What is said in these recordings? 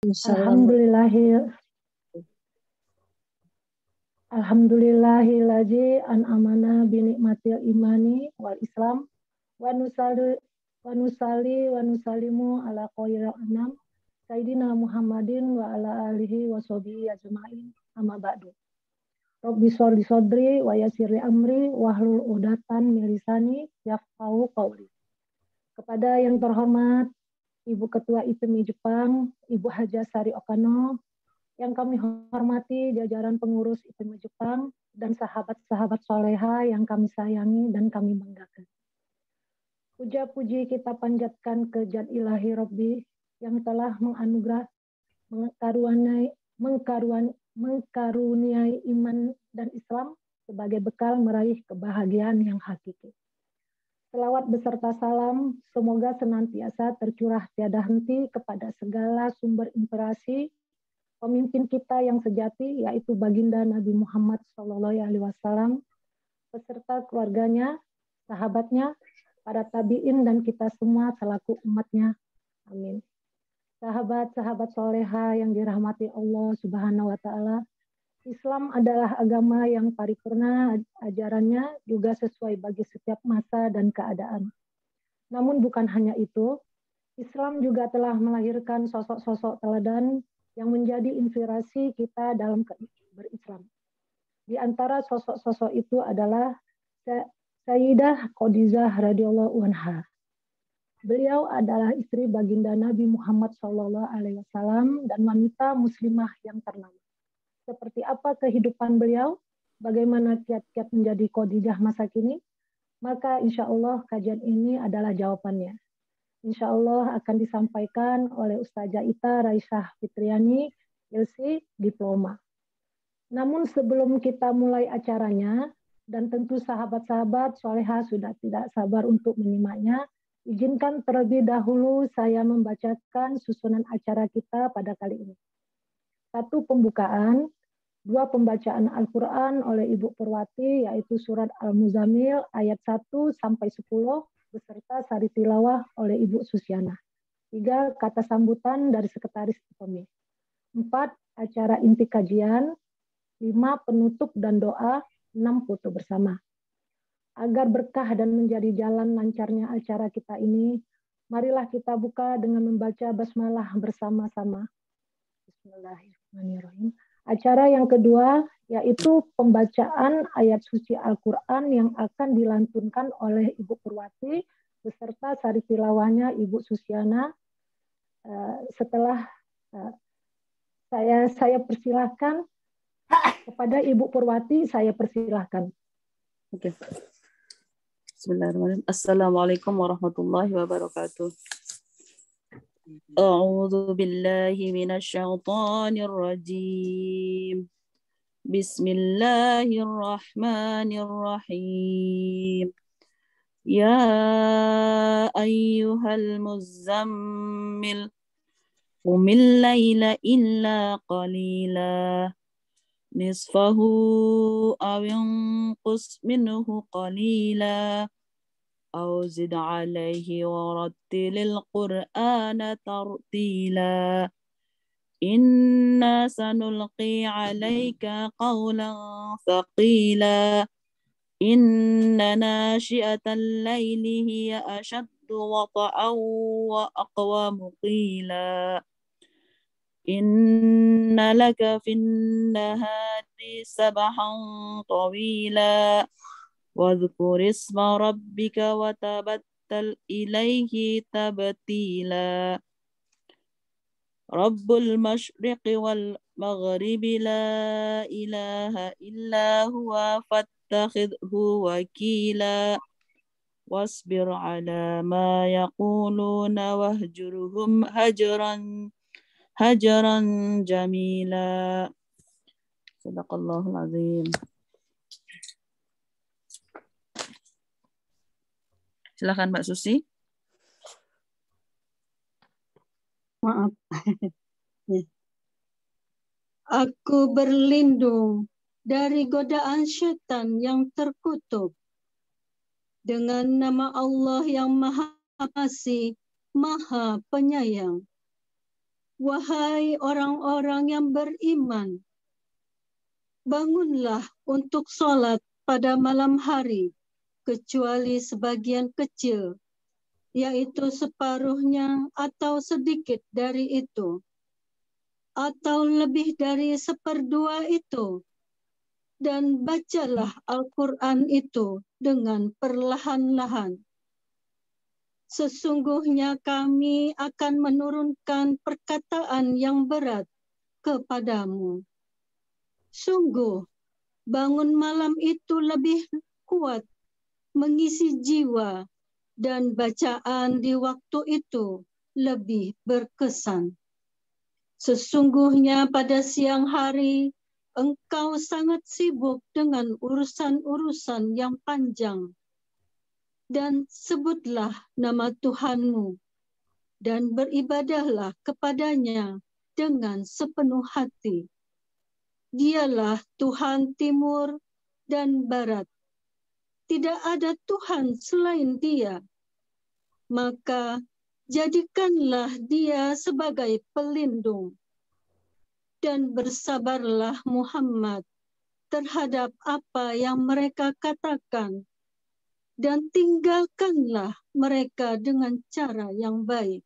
Alhamdulillahilladzi an'amana bi nikmatil imani wal islam wa nusallimu ala khairil anam sayyidina Muhammadin wa ala alihi wa sahbihi ajmain amma ba'du. Rabbi sholli sodri wa yassirli amri wahlul 'uqdatam min lisani yafqahu qawli. Kepada yang terhormat Ibu Ketua IPMI Jepang, Ibu Haja Sari Okano, yang kami hormati jajaran pengurus IPMI Jepang dan sahabat-sahabat soleha yang kami sayangi dan kami banggakan. Puja puji kita panjatkan ke Zat Ilahi Rabbi yang telah mengkaruniai iman dan Islam sebagai bekal meraih kebahagiaan yang hakiki. Selawat beserta salam semoga senantiasa tercurah tiada henti kepada segala sumber inspirasi pemimpin kita yang sejati, yaitu baginda Nabi Muhammad SAW, beserta keluarganya, sahabatnya, para tabi'in, dan kita semua selaku umatnya. Amin. Sahabat-sahabat soleha yang dirahmati Allah Subhanahu wa Ta'ala, Islam adalah agama yang paripurna, ajarannya juga sesuai bagi setiap masa dan keadaan. Namun bukan hanya itu, Islam juga telah melahirkan sosok-sosok teladan yang menjadi inspirasi kita dalam berislam. Di antara sosok-sosok itu adalah Sayyidah Khadijah radhiyallahu anha. Beliau adalah istri baginda Nabi Muhammad SAW dan wanita muslimah yang ternama. Seperti apa kehidupan beliau? Bagaimana kiat-kiat menjadi Khadijah masa kini? Maka insya Allah kajian ini adalah jawabannya. Insya Allah akan disampaikan oleh Ustazah Ita Raisyah Fitriani, LC Diploma. Namun sebelum kita mulai acaranya, dan tentu sahabat-sahabat soleha sudah tidak sabar untuk menyimaknya, izinkan terlebih dahulu saya membacakan susunan acara kita pada kali ini. 1. Pembukaan, 2. Pembacaan Al-Quran oleh Ibu Purwati, yaitu surat Al-Muzammil ayat 1 sampai 10, beserta sari tilawah oleh Ibu Susiana. 3. Kata sambutan dari Sekretaris IPMI. 4. Acara inti kajian. 5. Penutup dan doa. 6. Foto bersama. Agar berkah dan menjadi jalan lancarnya acara kita ini, marilah kita buka dengan membaca basmalah bersama-sama. Bismillahirrahmanirrahim. Acara yang kedua yaitu pembacaan ayat suci Al-Quran yang akan dilantunkan oleh Ibu Purwati beserta sari tilawahnya Ibu Susiana. Setelah saya persilahkan kepada Ibu Purwati, saya persilahkan. Oke. Bismillahirrahmanirrahim. Assalamualaikum warahmatullahi wabarakatuh. A'udzu billahi minasyaitonir rajim. Bismillahirrahmanirrahim. Ya ayyuhal muzammil qumil laila illa qalila nisfahu aw inqus minhu qalila أو زد عليه ورتل القرآن ترتيلا إنا سنلقي عليك قولا ثقيلا إن ناشئة الليل هي أشد وطئا وأقوم قيلا إن لك في النهار سبحا طويلا واذكر اسم ربك وتبتل إليه تبتيلا رب المشرق والمغرب لا إله إلا هو فاتخذه وكيلا واصبر على ما يقولون واهجرهم هجرا جميلا صدق الله العظيم. Silakan Mbak Susi. Maaf. Aku berlindung dari godaan syaitan yang terkutuk dengan nama Allah yang Maha Pengasih, Maha Penyayang. Wahai orang-orang yang beriman, bangunlah untuk sholat pada malam hari, kecuali sebagian kecil, yaitu separuhnya atau sedikit dari itu, atau lebih dari seperdua itu, dan bacalah Al-Quran itu dengan perlahan-lahan. Sesungguhnya kami akan menurunkan perkataan yang berat kepadamu. Sungguh, bangun malam itu lebih kuat mengisi jiwa, dan bacaan di waktu itu lebih berkesan. Sesungguhnya pada siang hari, engkau sangat sibuk dengan urusan-urusan yang panjang. Dan sebutlah nama Tuhanmu, dan beribadahlah kepadanya dengan sepenuh hati. Dialah Tuhan timur dan barat. Tidak ada Tuhan selain Dia. Maka jadikanlah Dia sebagai pelindung. Dan bersabarlah Muhammad terhadap apa yang mereka katakan. Dan tinggalkanlah mereka dengan cara yang baik.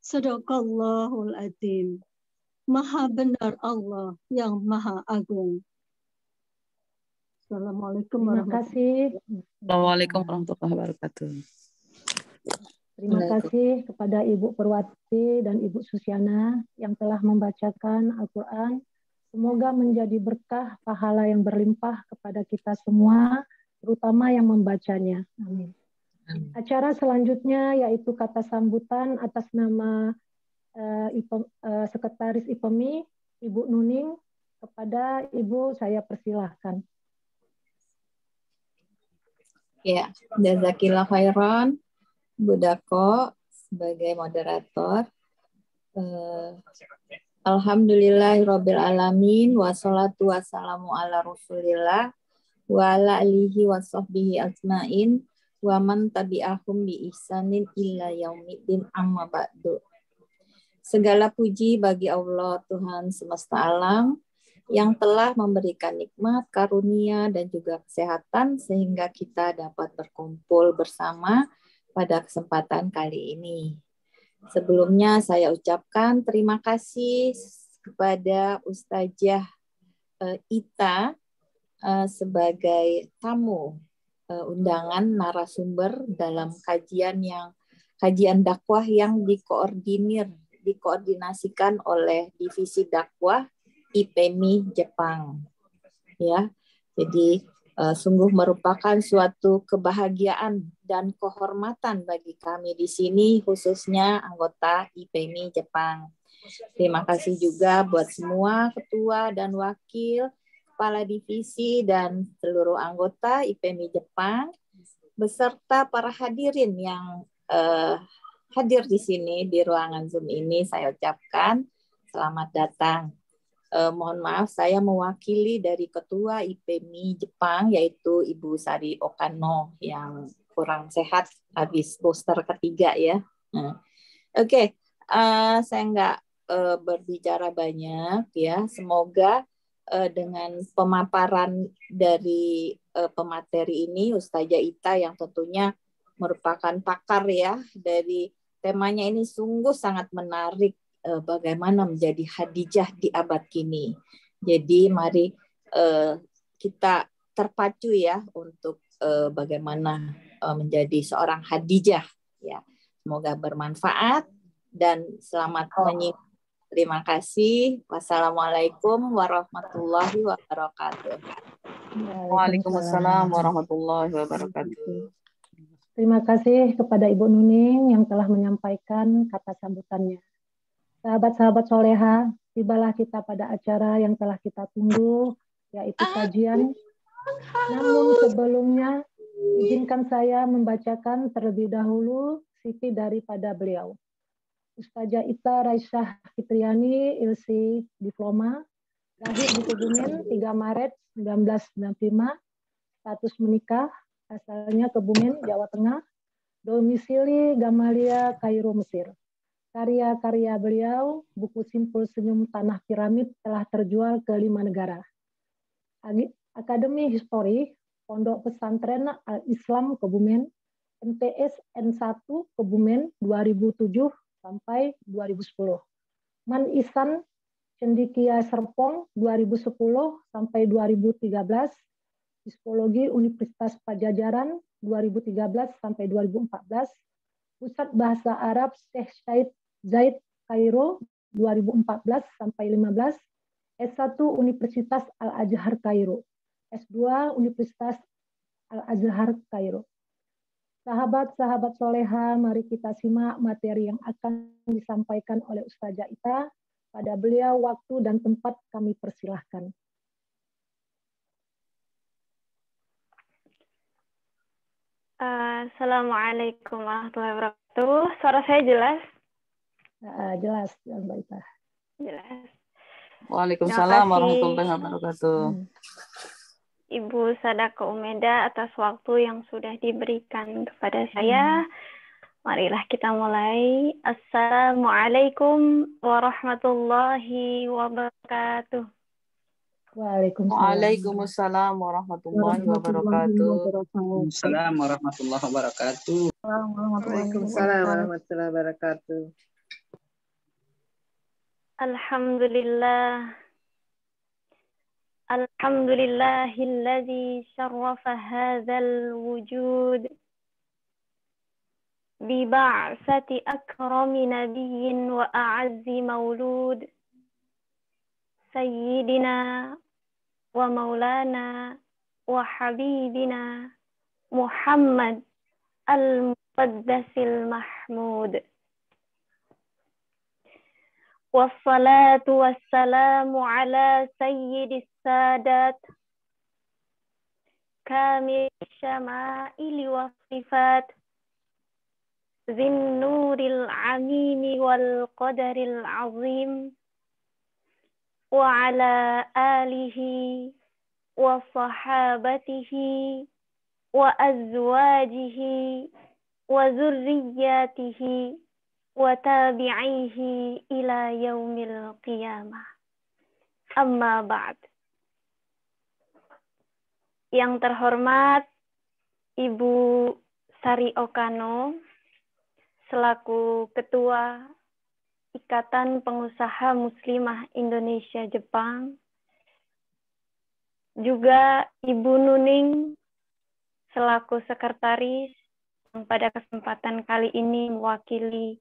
Sadaqallahul Adzim. Maha benar Allah yang Maha Agung. Assalamualaikum Terima warahmatullahi kasih. Assalamualaikum warahmatullahi wabarakatuh. Terima kasih kepada Ibu Purwati dan Ibu Susiana yang telah membacakan Al-Quran. Semoga menjadi berkah pahala yang berlimpah kepada kita semua, terutama yang membacanya. Amin. Acara selanjutnya yaitu kata sambutan atas nama Sekretaris IPEMI, Ibu Nuning. Kepada Ibu saya persilahkan. Ya, jazakillah khairan, Budako sebagai moderator. Alhamdulillahirabbil alamin, wassalatu wassalamu ala Rasulillah wa ala alihi washabbihi ajmain wa man tabi'ahum bi ihsanin illa yaumiddin, amma ba'du. Segala puji bagi Allah Tuhan semesta alam yang telah memberikan nikmat, karunia dan juga kesehatan sehingga kita dapat berkumpul bersama pada kesempatan kali ini. Sebelumnya saya ucapkan terima kasih kepada Ustazah Ita sebagai tamu undangan narasumber dalam kajian dakwah yang dikoordinasikan oleh Divisi Dakwah IPEMI Jepang. Ya, jadi sungguh merupakan suatu kebahagiaan dan kehormatan bagi kami di sini, khususnya anggota IPEMI Jepang. Terima kasih juga buat semua ketua dan wakil, kepala divisi dan seluruh anggota IPEMI Jepang, beserta para hadirin yang hadir di sini di ruangan Zoom ini. Saya ucapkan selamat datang. Mohon maaf, saya mewakili dari Ketua IPEMI Jepang, yaitu Ibu Sari Okano yang kurang sehat habis booster ketiga ya. Oke, saya nggak berbicara banyak ya. Semoga dengan pemaparan dari pemateri ini, Ustazah Ita yang tentunya merupakan pakar ya dari temanya ini, sungguh sangat menarik. Bagaimana menjadi Khadijah di abad kini. Jadi mari kita terpacu ya untuk bagaimana menjadi seorang Khadijah ya. Semoga bermanfaat dan selamat menyimak. Terima kasih. Wassalamualaikum warahmatullahi wabarakatuh. Waalaikumsalam warahmatullahi wabarakatuh. Terima kasih kepada Ibu Nuning yang telah menyampaikan kata sambutannya. Sahabat-sahabat soleha, tibalah kita pada acara yang telah kita tunggu, yaitu kajian. Namun sebelumnya, izinkan saya membacakan terlebih dahulu CV daripada beliau. Ustazah Ita Raisyah Fitriani, ILSI Diploma, lahir di Kebumen 3 Maret 1995, status menikah, asalnya Kebumen, Jawa Tengah, domisili Gamalia, Kairo, Mesir. Karya-karya beliau, buku Simpul Senyum Tanah Piramid telah terjual ke 5 negara. Akademi Histori, Pondok Pesantren Al-Islam Kebumen, MTS N1 Kebumen 2007 sampai 2010. Man Ihsan Cendikia Serpong 2010 sampai 2013. Psikologi Universitas Pajajaran 2013 sampai 2014. Pusat Bahasa Arab Syekh Said Zaid Kairo 2014 sampai 15. S1 Universitas Al-Azhar Kairo. S2 Universitas Al-Azhar Kairo. Sahabat-sahabat soleha, mari kita simak materi yang akan disampaikan oleh Ustazah Ita. Pada beliau waktu dan tempat kami persilahkan. Assalamualaikum warahmatullahi wabarakatuh. Suara saya jelas? Jelas, Mbak Ita. Jelas. Waalaikumsalam warahmatullahi wabarakatuh. Ibu Sadako Umeda atas waktu yang sudah diberikan kepada saya. Marilah kita mulai. Assalamualaikum warahmatullahi wabarakatuh. Waalaikumsalam warahmatullahi wabarakatuh. Waalaikumsalam warahmatullahi wabarakatuh. Waalaikumsalam warahmatullahi wabarakatuh. Alhamdulillah. Alhamdulillahilladzi syarrafa hadzal wujud bi ba'sati akrami nabiyyin wa a'azzi maulud sayyidina wa maulana wa habibina Muhammad al-muqaddasil mahmud. Wassalatu wassalamu ala sayyidis sadat kamil syama'ili wa sifat zinnuril amimi wal qadaril azim wa ala alihi wa sahabatihi wa azwajihi wa zurriyatihi wa tabi'ihi ila yaumil qiyamah. Amma ba'd. Yang terhormat Ibu Sari Okano selaku Ketua Ikatan Pengusaha Muslimah Indonesia Jepang, juga Ibu Nuning selaku Sekretaris yang pada kesempatan kali ini mewakili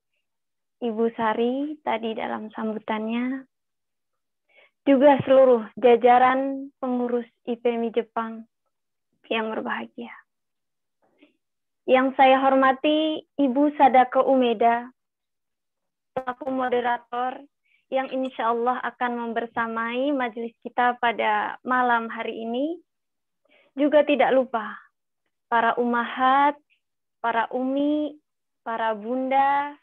Ibu Sari tadi dalam sambutannya, juga seluruh jajaran pengurus IPMI Jepang yang berbahagia. Yang saya hormati Ibu Sadako Umeda, selaku moderator yang insya Allah akan membersamai majelis kita pada malam hari ini. Juga tidak lupa para ummahat, para umi, para bunda,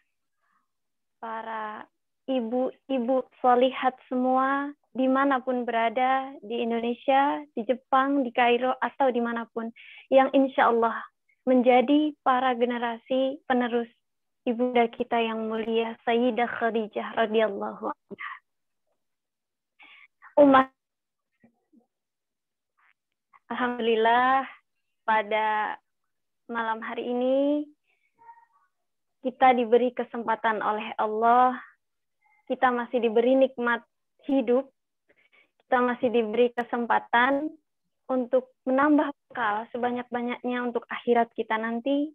para ibu-ibu sholihat semua, dimanapun berada, di Indonesia, di Jepang, di Kairo, atau dimanapun, yang insya Allah menjadi para generasi penerus ibunda kita yang mulia, Sayyidah Khadijah radhiyallahu anha. Umat, alhamdulillah, pada malam hari ini, kita diberi kesempatan oleh Allah, kita masih diberi nikmat hidup, kita masih diberi kesempatan untuk menambah bekal sebanyak-banyaknya untuk akhirat kita nanti.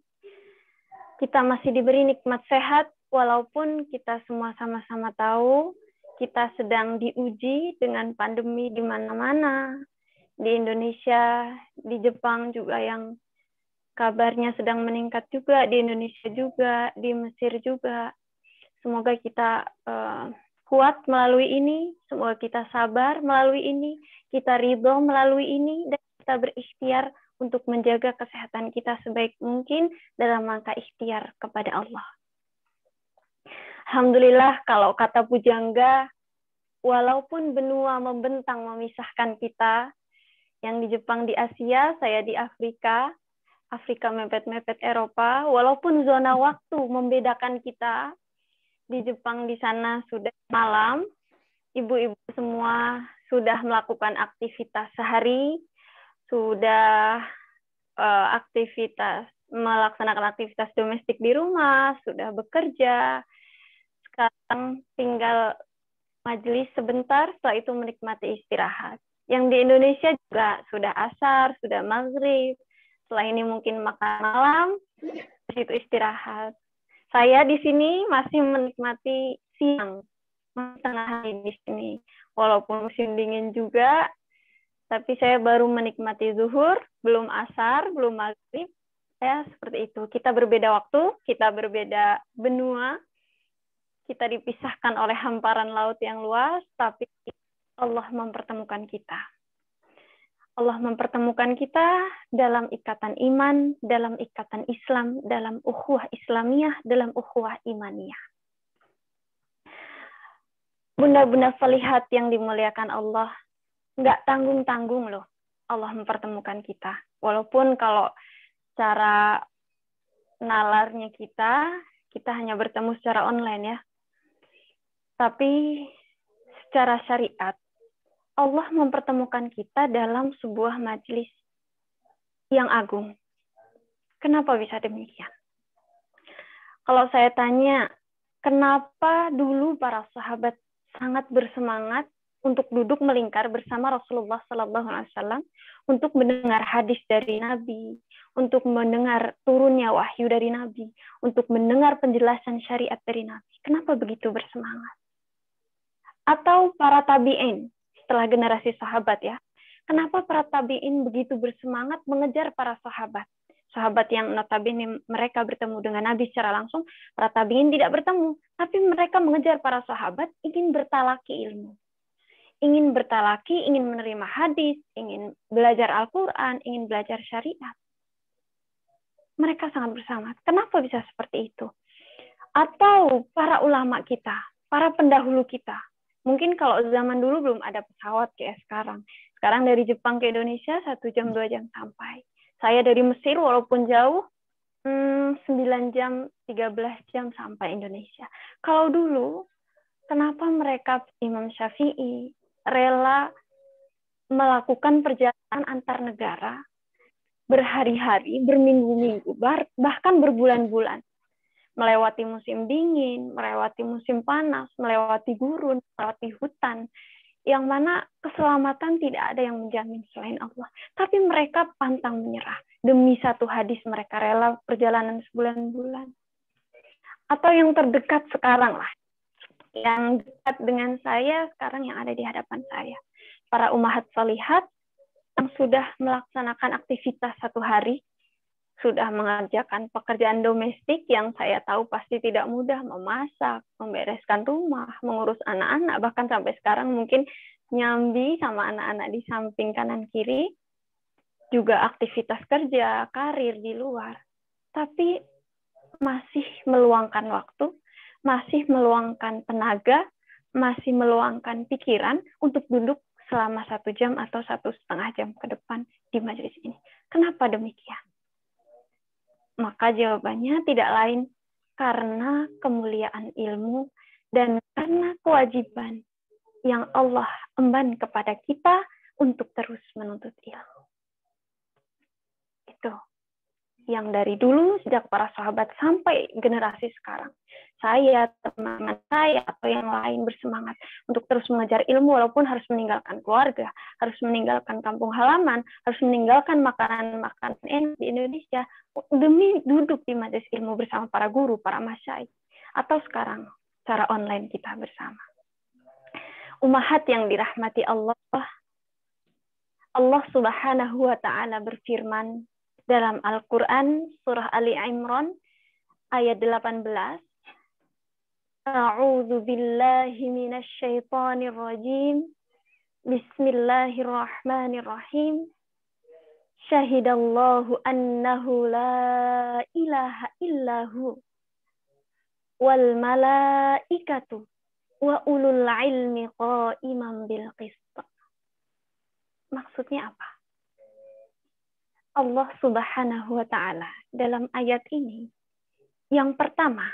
Kita masih diberi nikmat sehat, walaupun kita semua sama-sama tahu, kita sedang diuji dengan pandemi di mana-mana, di Indonesia, di Jepang juga yang kabarnya sedang meningkat juga, di Indonesia juga, di Mesir juga. Semoga kita kuat melalui ini, semoga kita sabar melalui ini, kita ridho melalui ini, dan kita berikhtiar untuk menjaga kesehatan kita sebaik mungkin dalam rangka ikhtiar kepada Allah. Alhamdulillah, kalau kata pujangga, walaupun benua membentang memisahkan kita, yang di Jepang di Asia, saya di Afrika, Afrika mepet-mepet Eropa, walaupun zona waktu membedakan kita, di Jepang di sana sudah malam, ibu-ibu semua sudah melakukan aktivitas sehari, sudah melaksanakan aktivitas domestik di rumah, sudah bekerja. Sekarang tinggal majelis sebentar, setelah itu menikmati istirahat. Yang di Indonesia juga sudah asar, sudah maghrib. Setelah ini mungkin makan malam, di situ istirahat. Saya di sini masih menikmati siang, tengah hari di sini. Walaupun musim dingin juga, tapi saya baru menikmati zuhur, belum asar, belum maghrib, ya seperti itu. Kita berbeda waktu, kita berbeda benua, kita dipisahkan oleh hamparan laut yang luas, tapi Allah mempertemukan kita. Allah mempertemukan kita dalam ikatan iman, dalam ikatan Islam, dalam ukhuwah Islamiyah, dalam ukhuwah imaniyah. Bunda-bunda salihat yang dimuliakan Allah, nggak tanggung-tanggung loh Allah mempertemukan kita. Walaupun kalau cara nalarnya kita hanya bertemu secara online ya. Tapi secara syariat, Allah mempertemukan kita dalam sebuah majelis yang agung. Kenapa bisa demikian? Kalau saya tanya, kenapa dulu para sahabat sangat bersemangat untuk duduk melingkar bersama Rasulullah SAW untuk mendengar hadis dari Nabi, untuk mendengar turunnya wahyu dari Nabi, untuk mendengar penjelasan syariat dari Nabi. Kenapa begitu bersemangat? Atau para tabi'in setelah generasi sahabat ya. Kenapa para tabi'in begitu bersemangat mengejar para sahabat? Sahabat yang notabene mereka bertemu dengan Nabi secara langsung, para tabi'in tidak bertemu, tapi mereka mengejar para sahabat ingin bertalaki ilmu. Ingin bertalaki, ingin menerima hadis, ingin belajar Al-Quran, ingin belajar syariat. Mereka sangat bersemangat. Kenapa bisa seperti itu? Atau para ulama kita, para pendahulu kita. Mungkin kalau zaman dulu belum ada pesawat kayak sekarang. Sekarang dari Jepang ke Indonesia 1 jam 2 jam sampai. Saya dari Mesir walaupun jauh 9 jam 13 jam sampai Indonesia. Kalau dulu kenapa mereka Imam Syafi'i rela melakukan perjalanan antar negara berhari-hari, berminggu-minggu, bahkan berbulan-bulan. Melewati musim dingin, melewati musim panas, melewati gurun, melewati hutan, yang mana keselamatan tidak ada yang menjamin selain Allah. Tapi mereka pantang menyerah. Demi satu hadis mereka rela perjalanan sebulan-bulan. Atau yang terdekat sekarang lah. Yang dekat dengan saya sekarang yang ada di hadapan saya. Para ummahat shalihat yang sudah melaksanakan aktivitas satu hari, sudah mengerjakan pekerjaan domestik yang saya tahu pasti tidak mudah, memasak, membereskan rumah, mengurus anak-anak, bahkan sampai sekarang mungkin nyambi sama anak-anak di samping kanan kiri, juga aktivitas kerja, karir di luar. Tapi masih meluangkan waktu, masih meluangkan tenaga, masih meluangkan pikiran untuk duduk selama 1 jam atau 1,5 jam ke depan di majelis ini. Kenapa demikian? Maka jawabannya tidak lain karena kemuliaan ilmu dan karena kewajiban yang Allah emban kepada kita untuk terus menuntut ilmu. Itu yang dari dulu sejak para sahabat sampai generasi sekarang. Saya, teman-teman saya, atau yang lain bersemangat untuk terus mengejar ilmu walaupun harus meninggalkan keluarga, harus meninggalkan kampung halaman, harus meninggalkan makanan-makanan enak di Indonesia demi duduk di majelis ilmu bersama para guru, para masyaikh, atau sekarang cara online kita bersama. Ummahat yang dirahmati Allah, Allah Subhanahu wa Ta'ala berfirman dalam Al-Quran surah Ali Imran ayat 18. A'udzu billahi minasy syaithanir rajim. Bismillahirrahmanirrahim. Syahidallahu annahu la ilaha illahu wal malaikatu wa ulul ilmi qa'iman bil qist. Maksudnya apa? Allah Subhanahu wa Ta'ala dalam ayat ini yang pertama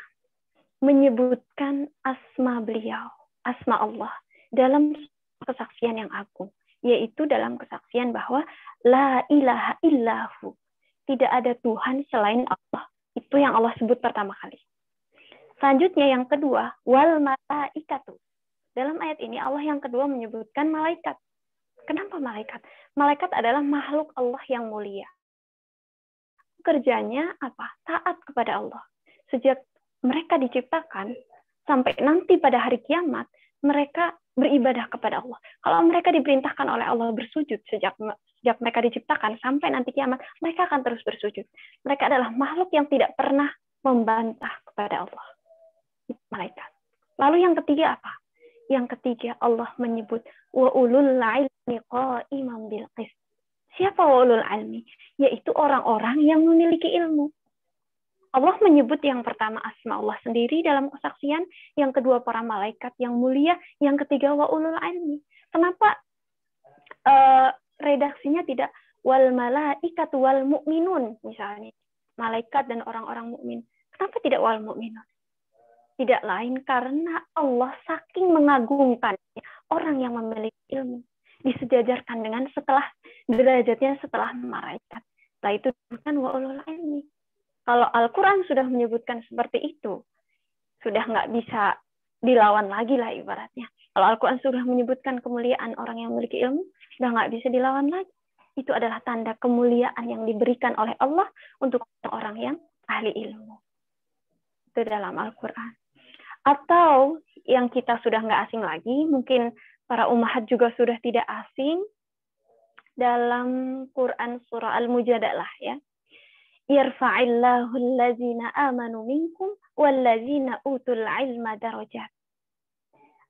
menyebutkan asma beliau, asma Allah dalam kesaksian yang agung, yaitu dalam kesaksian bahwa la ilaha illahu, tidak ada Tuhan selain Allah. Itu yang Allah sebut pertama kali. Selanjutnya yang kedua, wal malaikatu. Dalam ayat ini Allah yang kedua menyebutkan malaikat. Kenapa malaikat? Malaikat adalah makhluk Allah yang mulia. Kerjanya apa? Taat kepada Allah. Sejak mereka diciptakan sampai nanti pada hari kiamat, mereka beribadah kepada Allah. Kalau mereka diperintahkan oleh Allah bersujud sejak mereka diciptakan sampai nanti kiamat, mereka akan terus bersujud. Mereka adalah makhluk yang tidak pernah membantah kepada Allah. Itu malaikat. Lalu yang ketiga apa? Yang ketiga Allah menyebut wa ulul ilmi qa'iman bil qist. Siapa wa ulul ilmi? Yaitu orang-orang yang memiliki ilmu. Allah menyebut yang pertama asma Allah sendiri dalam kesaksian, yang kedua para malaikat yang mulia, yang ketiga wa ulul ilmi. Kenapa redaksinya tidak wal malaikatu wal mu'minun misalnya? Malaikat dan orang-orang mukmin. Kenapa tidak wal mu'minun? Tidak lain karena Allah saking mengagungkannya orang yang memiliki ilmu disejajarkan dengan derajatnya setelah malaikat. Setelah itu bukan wa ulul ilmi. Kalau Al-Quran sudah menyebutkan seperti itu, sudah nggak bisa dilawan lagi lah ibaratnya. Kalau Al-Quran sudah menyebutkan kemuliaan orang yang memiliki ilmu, sudah nggak bisa dilawan lagi. Itu adalah tanda kemuliaan yang diberikan oleh Allah untuk orang yang ahli ilmu. Itu dalam Al-Quran. Atau yang kita sudah nggak asing lagi, mungkin para ummahat juga sudah tidak asing, dalam Quran surah Al-Mujadalah ya. Yarfa'illahu allazina amanu minkum wallazina utul ilma darajat.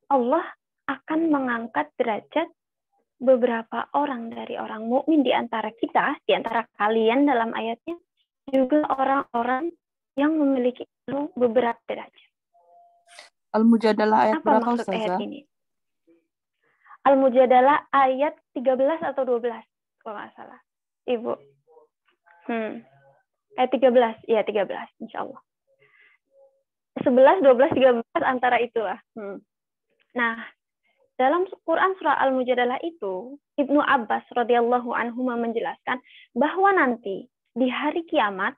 Allah akan mengangkat derajat beberapa orang dari orang mukmin di antara kita, di antara kalian dalam ayatnya, juga orang-orang yang memiliki ilmu beberapa derajat. Al-Mujadalah ayat Apa berapa, maksud Ustazah? ayat ini? Al-Mujadalah ayat 13 atau 12 kalau nggak salah. Ibu. Ayat 13. Ya, 13 insyaallah. 11, 12, 13 antara itulah. Nah, dalam Quran surah Al-Mujadalah itu, Ibnu Abbas radhiyallahu anhu menjelaskan bahwa nanti di hari kiamat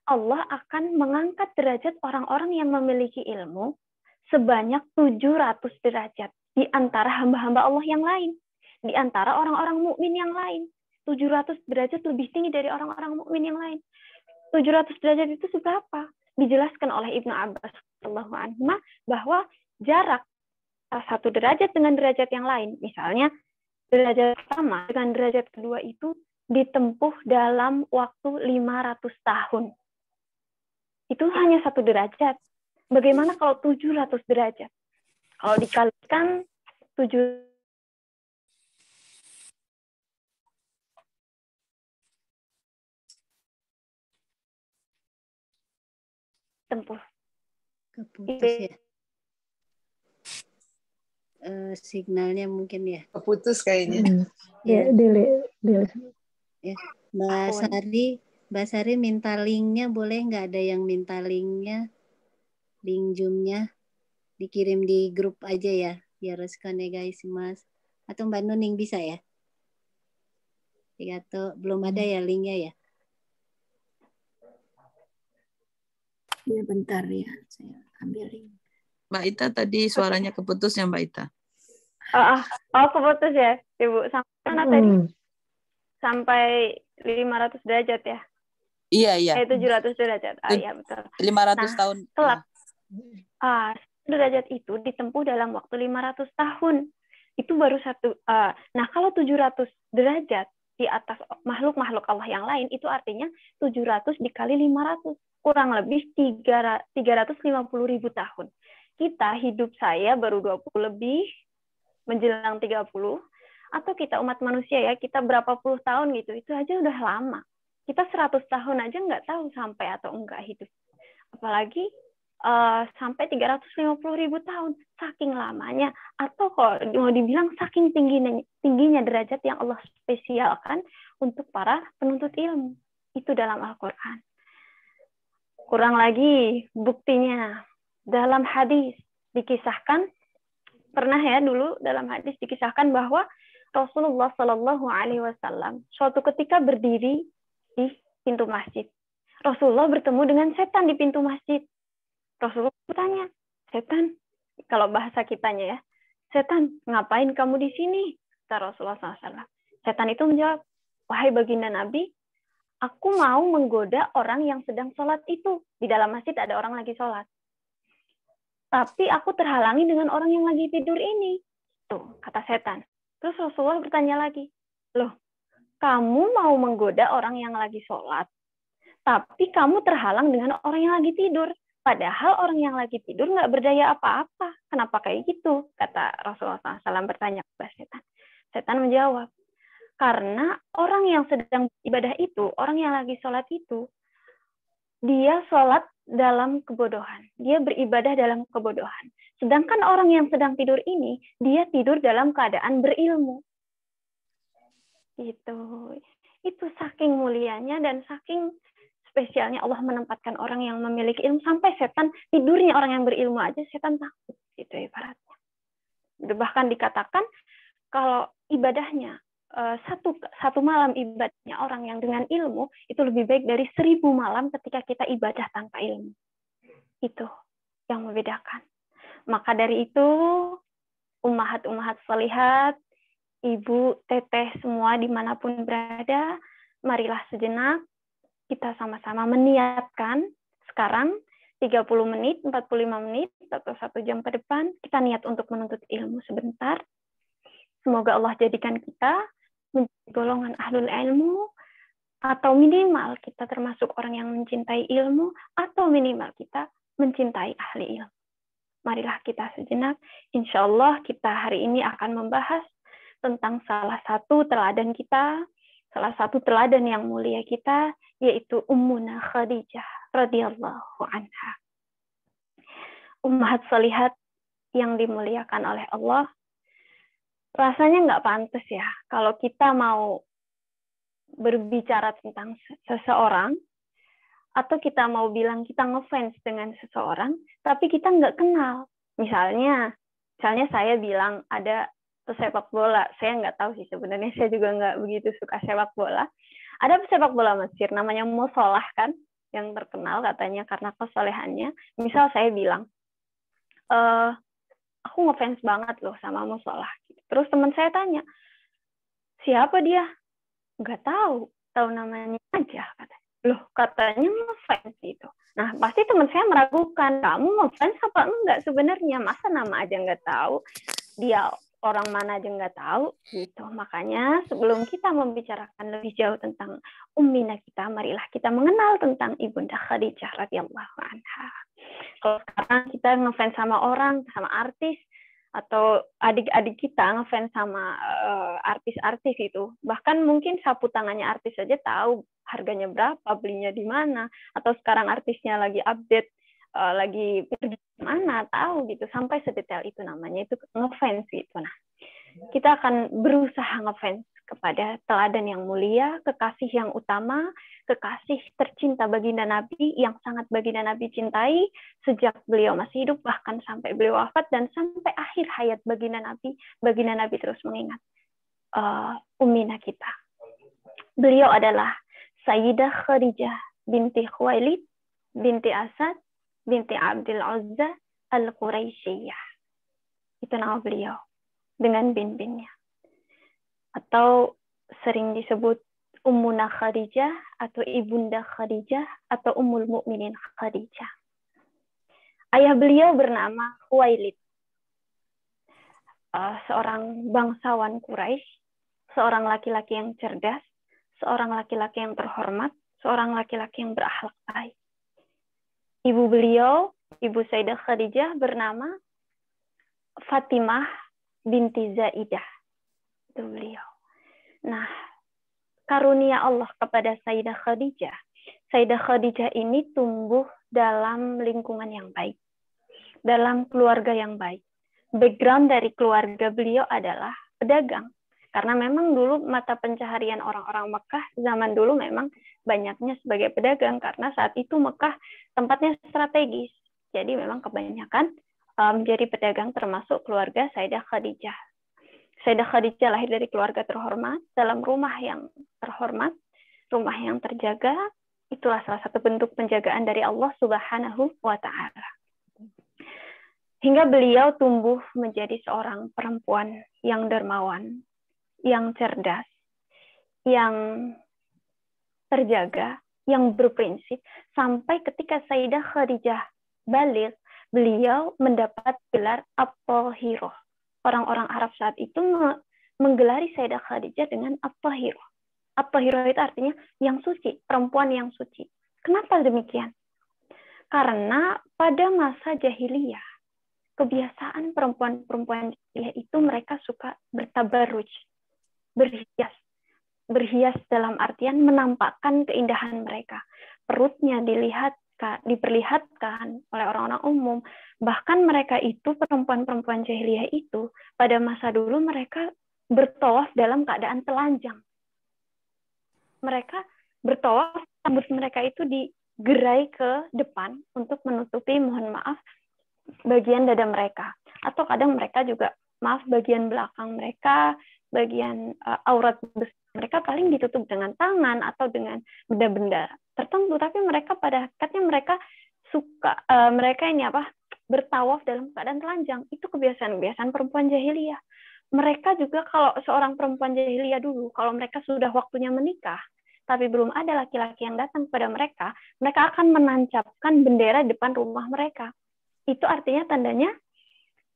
Allah akan mengangkat derajat orang-orang yang memiliki ilmu sebanyak 700 derajat di antara hamba-hamba Allah yang lain, di antara orang-orang mukmin yang lain. 700 derajat lebih tinggi dari orang-orang mukmin yang lain. 700 derajat itu seberapa? Dijelaskan oleh Ibnu Abbas radhiyallahu anhu bahwa jarak satu derajat dengan derajat yang lain, misalnya derajat pertama dengan derajat kedua itu ditempuh dalam waktu 500 tahun. Itu hanya satu derajat. Bagaimana kalau 700 derajat? Kalau dikalikan 7 tempuh. Keputus ya. Signalnya mungkin ya. Keputus kayaknya. Ya, Ya. Mbak Sari minta linknya, boleh nggak? Ada yang minta linknya, link Zoom-nya dikirim di grup aja ya, biar reskan ya guys, Mas. Atau Mbak Nuning bisa ya? Atau belum ada ya linknya ya? Ya bentar ya, saya ambil link. Mbak Ita tadi suaranya keputus ya Mbak Ita? Keputus ya, Ibu. Sampai mana tadi? Sampai 500 derajat ya? Iya. 700 derajat. Iya betul. 500 tahun. Telat. Derajat itu ditempuh dalam waktu 500 tahun. Itu baru satu. Nah, kalau 700 derajat di atas makhluk-makhluk Allah yang lain, itu artinya 700 dikali 500. Kurang lebih 350.000 tahun. Kita hidup saya baru 20 lebih, menjelang 30, atau kita umat manusia ya, kita berapa puluh tahun gitu, itu aja udah lama. Kita 100 tahun aja nggak tahu sampai atau enggak hidup. Apalagi sampai 350.000 tahun, saking lamanya. Atau kalau mau dibilang saking tingginya derajat yang Allah spesialkan untuk para penuntut ilmu. Itu dalam Al-Quran. Kurang lagi buktinya. Dalam hadis dikisahkan, pernah ya dulu dalam hadis dikisahkan bahwa Rasulullah Shallallahu Alaihi Wasallam suatu ketika berdiri di pintu masjid. Rasulullah bertemu dengan setan di pintu masjid. Rasulullah bertanya, setan, kalau bahasa kitanya ya, setan, ngapain kamu di sini? Kata Rasulullah SAW. Setan itu menjawab, wahai baginda Nabi, aku mau menggoda orang yang sedang sholat itu. Di dalam masjid ada orang lagi sholat. Tapi aku terhalangi dengan orang yang lagi tidur ini. Tuh, kata setan. Terus Rasulullah bertanya lagi, loh, kamu mau menggoda orang yang lagi sholat, tapi kamu terhalang dengan orang yang lagi tidur. Padahal orang yang lagi tidur nggak berdaya apa-apa. Kenapa kayak gitu? Kata Rasulullah SAW bertanya kepada setan. Setan menjawab, karena orang yang sedang ibadah itu, orang yang lagi sholat itu, dia sholat dalam kebodohan. Dia beribadah dalam kebodohan. Sedangkan orang yang sedang tidur ini, dia tidur dalam keadaan berilmu. Gitu. Itu saking mulianya dan saking spesialnya Allah menempatkan orang yang memiliki ilmu. Sampai setan tidurnya orang yang berilmu aja, setan takut. Gitu ibaratnya. Bahkan dikatakan, kalau ibadahnya, satu malam ibadahnya orang yang dengan ilmu itu lebih baik dari 1000 malam ketika kita ibadah tanpa ilmu. Itu yang membedakan. Maka dari itu ummahat-ummahat sholihat, ibu, teteh semua dimanapun berada, marilah sejenak kita sama-sama meniatkan sekarang 30 menit, 45 menit atau 1 jam ke depan kita niat untuk menuntut ilmu sebentar. Semoga Allah jadikan kita menjadi golongan ahlul ilmu, atau minimal kita termasuk orang yang mencintai ilmu, atau minimal kita mencintai ahli ilmu. Marilah kita sejenak. Insya Allah kita hari ini akan membahas tentang salah satu teladan kita, salah satu teladan yang mulia kita, yaitu Ummuna Khadijah radhiyallahu anha. Ummahat sholihat yang dimuliakan oleh Allah, rasanya nggak pantas ya kalau kita mau berbicara tentang seseorang atau kita mau bilang kita ngefans dengan seseorang tapi kita nggak kenal. Misalnya saya bilang ada pesepak bola, saya nggak tahu sih sebenarnya, saya juga nggak begitu suka sepak bola. Ada pesepak bola Mesir namanya Mo Salah kan, yang terkenal katanya karena kesolehannya. Misal saya bilang, aku ngefans banget loh sama Mo Salah. Terus teman saya tanya, siapa dia? Nggak tahu namanya aja. Katanya. Loh, katanya ngefans gitu. Nah, pasti teman saya meragukan, kamu ngefans apa enggak sebenarnya? Masa nama aja nggak tahu? Dia orang mana aja nggak tahu? Gitu. Makanya sebelum kita membicarakan lebih jauh tentang ummina kita, marilah kita mengenal tentang Ibunda Khadijah radhiyallahu anha. Kalau sekarang kita ngefans sama orang, sama artis, atau adik-adik kita ngefans sama artis-artis itu, bahkan mungkin sapu tangannya artis saja tahu harganya berapa, belinya di mana, atau sekarang artisnya lagi update, lagi pergi mana, tahu gitu, sampai sedetail itu namanya itu ngefans gitu. Nah, kita akan berusaha ngefans kepada teladan yang mulia, kekasih yang utama, kekasih tercinta baginda Nabi yang sangat baginda Nabi cintai sejak beliau masih hidup bahkan sampai beliau wafat dan sampai akhir hayat baginda Nabi terus mengingat ummina kita. Beliau adalah Sayyidah Khadijah binti Khuwailid binti Asad binti Abdul Uzza al-Quraisyiyah. Itu nama beliau dengan bin-binnya. Atau sering disebut Ummuna Khadijah atau Ibunda Khadijah atau Ummul Mukminin Khadijah. Ayah beliau bernama Khuwailid, seorang bangsawan Quraisy, seorang laki-laki yang cerdas, seorang laki-laki yang terhormat, seorang laki-laki yang berakhlak baik. Ibu beliau, Ibu Sayyidah Khadijah bernama Fatimah binti Zaidah. Itu beliau. Nah, karunia Allah kepada Sayyidah Khadijah. Sayyidah Khadijah ini tumbuh dalam lingkungan yang baik, dalam keluarga yang baik. Background dari keluarga beliau adalah pedagang. Karena memang dulu mata pencaharian orang-orang Mekah zaman dulu memang banyaknya sebagai pedagang, karena saat itu Mekah tempatnya strategis. Jadi memang kebanyakan menjadi pedagang termasuk keluarga Sayyidah Khadijah. Sayyidah Khadijah lahir dari keluarga terhormat, dalam rumah yang terhormat, rumah yang terjaga. Itulah salah satu bentuk penjagaan dari Allah Subhanahu wa Ta'ala. Hingga beliau tumbuh menjadi seorang perempuan yang dermawan, yang cerdas, yang terjaga, yang berprinsip, sampai ketika Sayyidah Khadijah balik, beliau mendapat gelar At-Tahiroh. Orang-orang Arab saat itu menggelari Sayyidah Khadijah dengan At-Tahiroh. At-Tahiroh itu artinya yang suci, perempuan yang suci. Kenapa demikian? Karena pada masa jahiliyah, kebiasaan perempuan-perempuan jahiliyah itu mereka suka bertabarruj, berhias. Berhias dalam artian menampakkan keindahan mereka. Perutnya diperlihatkan oleh orang-orang umum. Bahkan mereka itu, perempuan-perempuan jahiliyah itu, pada masa dulu mereka bertawaf dalam keadaan telanjang. Mereka bertawaf, rambut mereka itu digerai ke depan untuk menutupi, mohon maaf, bagian dada mereka. Atau kadang mereka juga, bagian belakang mereka, bagian aurat mereka paling ditutup dengan tangan atau dengan benda-benda tertentu, tapi mereka pada hakikatnya mereka suka bertawaf dalam keadaan telanjang. Itu kebiasaan-kebiasaan perempuan jahiliyah. Mereka juga kalau seorang perempuan jahiliyah dulu, kalau mereka sudah waktunya menikah, tapi belum ada laki-laki yang datang kepada mereka, mereka akan menancapkan bendera di depan rumah mereka. Itu artinya tandanya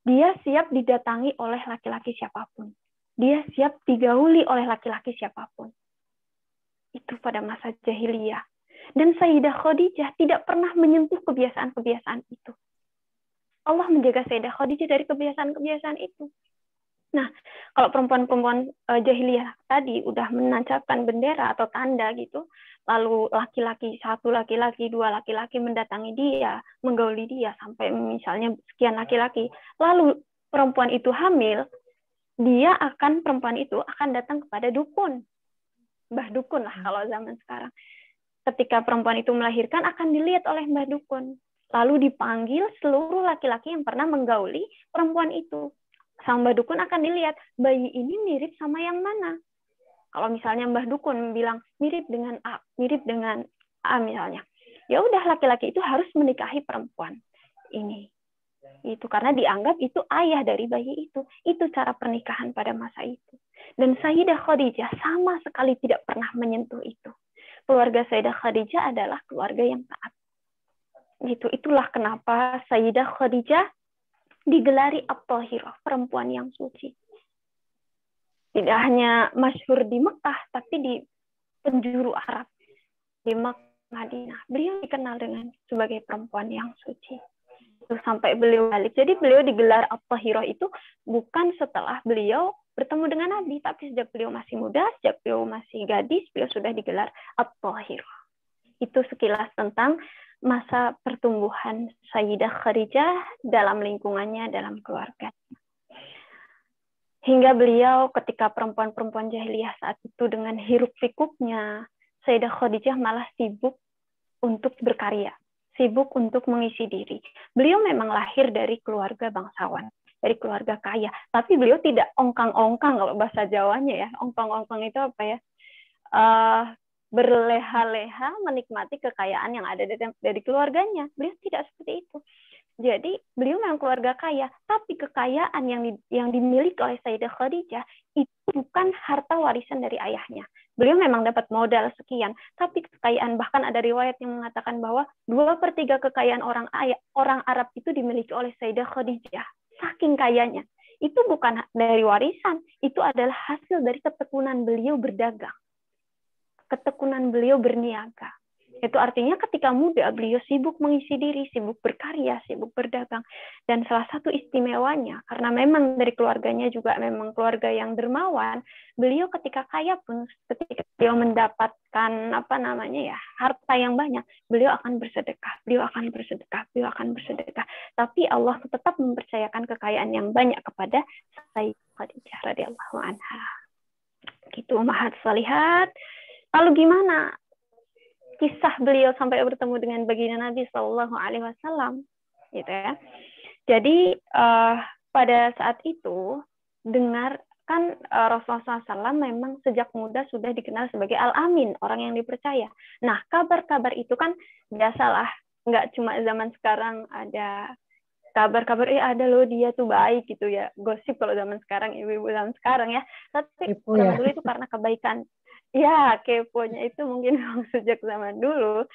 dia siap didatangi oleh laki-laki siapapun. Dia siap digauli oleh laki-laki siapapun. Itu pada masa jahiliyah. Dan Sayyidah Khadijah tidak pernah menyentuh kebiasaan-kebiasaan itu. Allah menjaga Sayyidah Khadijah dari kebiasaan-kebiasaan itu. Nah, kalau perempuan-perempuan jahiliyah tadi udah menancapkan bendera atau tanda gitu, lalu laki-laki, satu laki-laki, dua laki-laki mendatangi dia, menggauli dia, sampai misalnya sekian laki-laki, lalu perempuan itu hamil, perempuan itu akan datang kepada dukun. Mbah dukun lah kalau zaman sekarang. Ketika perempuan itu melahirkan akan dilihat oleh mbah dukun. Lalu dipanggil seluruh laki-laki yang pernah menggauli perempuan itu. Sama mbah dukun akan dilihat, bayi ini mirip sama yang mana. Kalau misalnya mbah dukun bilang mirip dengan A misalnya. Ya udah laki-laki itu harus menikahi perempuan ini. Itu karena dianggap itu ayah dari bayi itu. Itu cara pernikahan pada masa itu. Dan Sayyidah Khadijah sama sekali tidak pernah menyentuh itu. Keluarga Sayyidah Khadijah adalah keluarga yang taat. Itulah kenapa Sayyidah Khadijah digelari At-Tahirah, perempuan yang suci. Tidak hanya masyhur di Mekah, tapi di penjuru Arab, di Madinah. Beliau dikenal dengan sebagai perempuan yang suci. Itu sampai beliau balik. Jadi beliau digelar At-Tahirah itu bukan setelah beliau bertemu dengan Nabi, tapi sejak beliau masih muda, sejak beliau masih gadis, beliau sudah digelar At-Tahirah. Itu sekilas tentang masa pertumbuhan Sayyidah Khadijah dalam lingkungannya, dalam keluarga. Hingga beliau ketika perempuan-perempuan jahiliyah saat itu dengan hiruk pikuknya, Sayyidah Khadijah malah sibuk untuk berkarya, sibuk untuk mengisi diri. Beliau memang lahir dari keluarga bangsawan, dari keluarga kaya, tapi beliau tidak ongkang-ongkang kalau bahasa Jawanya ya. Ongkang-ongkang itu apa ya? Berleha-leha menikmati kekayaan yang ada dari keluarganya. Beliau tidak seperti itu. Jadi beliau memang keluarga kaya, tapi kekayaan yang dimiliki oleh Sayyidah Khadijah itu bukan harta warisan dari ayahnya. Beliau memang dapat modal sekian, tapi kekayaan, bahkan ada riwayat yang mengatakan bahwa 2/3 kekayaan orang Arab itu dimiliki oleh Sayyidah Khadijah. Saking kayanya. Itu bukan dari warisan, itu adalah hasil dari ketekunan beliau berdagang. Ketekunan beliau berniaga. Itu artinya ketika muda beliau sibuk mengisi diri, sibuk berkarya, sibuk berdagang. Dan salah satu istimewanya, karena memang dari keluarganya juga memang keluarga yang dermawan, beliau ketika kaya pun, ketika beliau mendapatkan harta yang banyak, beliau akan bersedekah, beliau akan bersedekah. Tapi Allah tetap mempercayakan kekayaan yang banyak kepada Sayyidah Khadijah radhiyallahu anha. Gitu ummahat shalihat. Lalu gimana kisah beliau sampai bertemu dengan baginda Nabi Shallallahu Alaihi Wasallam? gitu ya. Jadi pada saat itu kan Rasulullah SAW memang sejak muda sudah dikenal sebagai Al-Amin, orang yang dipercaya. Nah, kabar-kabar itu kan biasalah, nggak cuma zaman sekarang ada kabar-kabar, ada loh dia tuh baik gitu ya, gosip kalau zaman sekarang, ibu-ibu zaman sekarang ya. Tapi zaman dulu itu karena kebaikan. Ya, keponya itu mungkin sejak zaman dulu.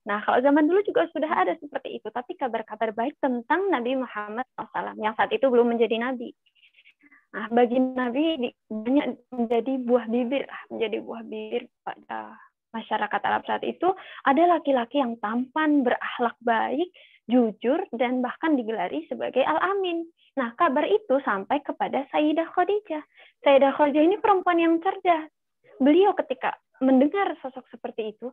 Nah, kalau zaman dulu juga sudah ada seperti itu, tapi kabar-kabar baik tentang Nabi Muhammad SAW yang saat itu belum menjadi nabi. Nah, bagi Nabi banyak menjadi buah bibir pada masyarakat Arab saat itu. Ada laki-laki yang tampan, berakhlak baik, jujur, dan bahkan digelari sebagai Al-Amin. Nah, kabar itu sampai kepada Sayyidah Khadijah. Sayyidah Khadijah ini perempuan yang cerdas. Beliau ketika mendengar sosok seperti itu,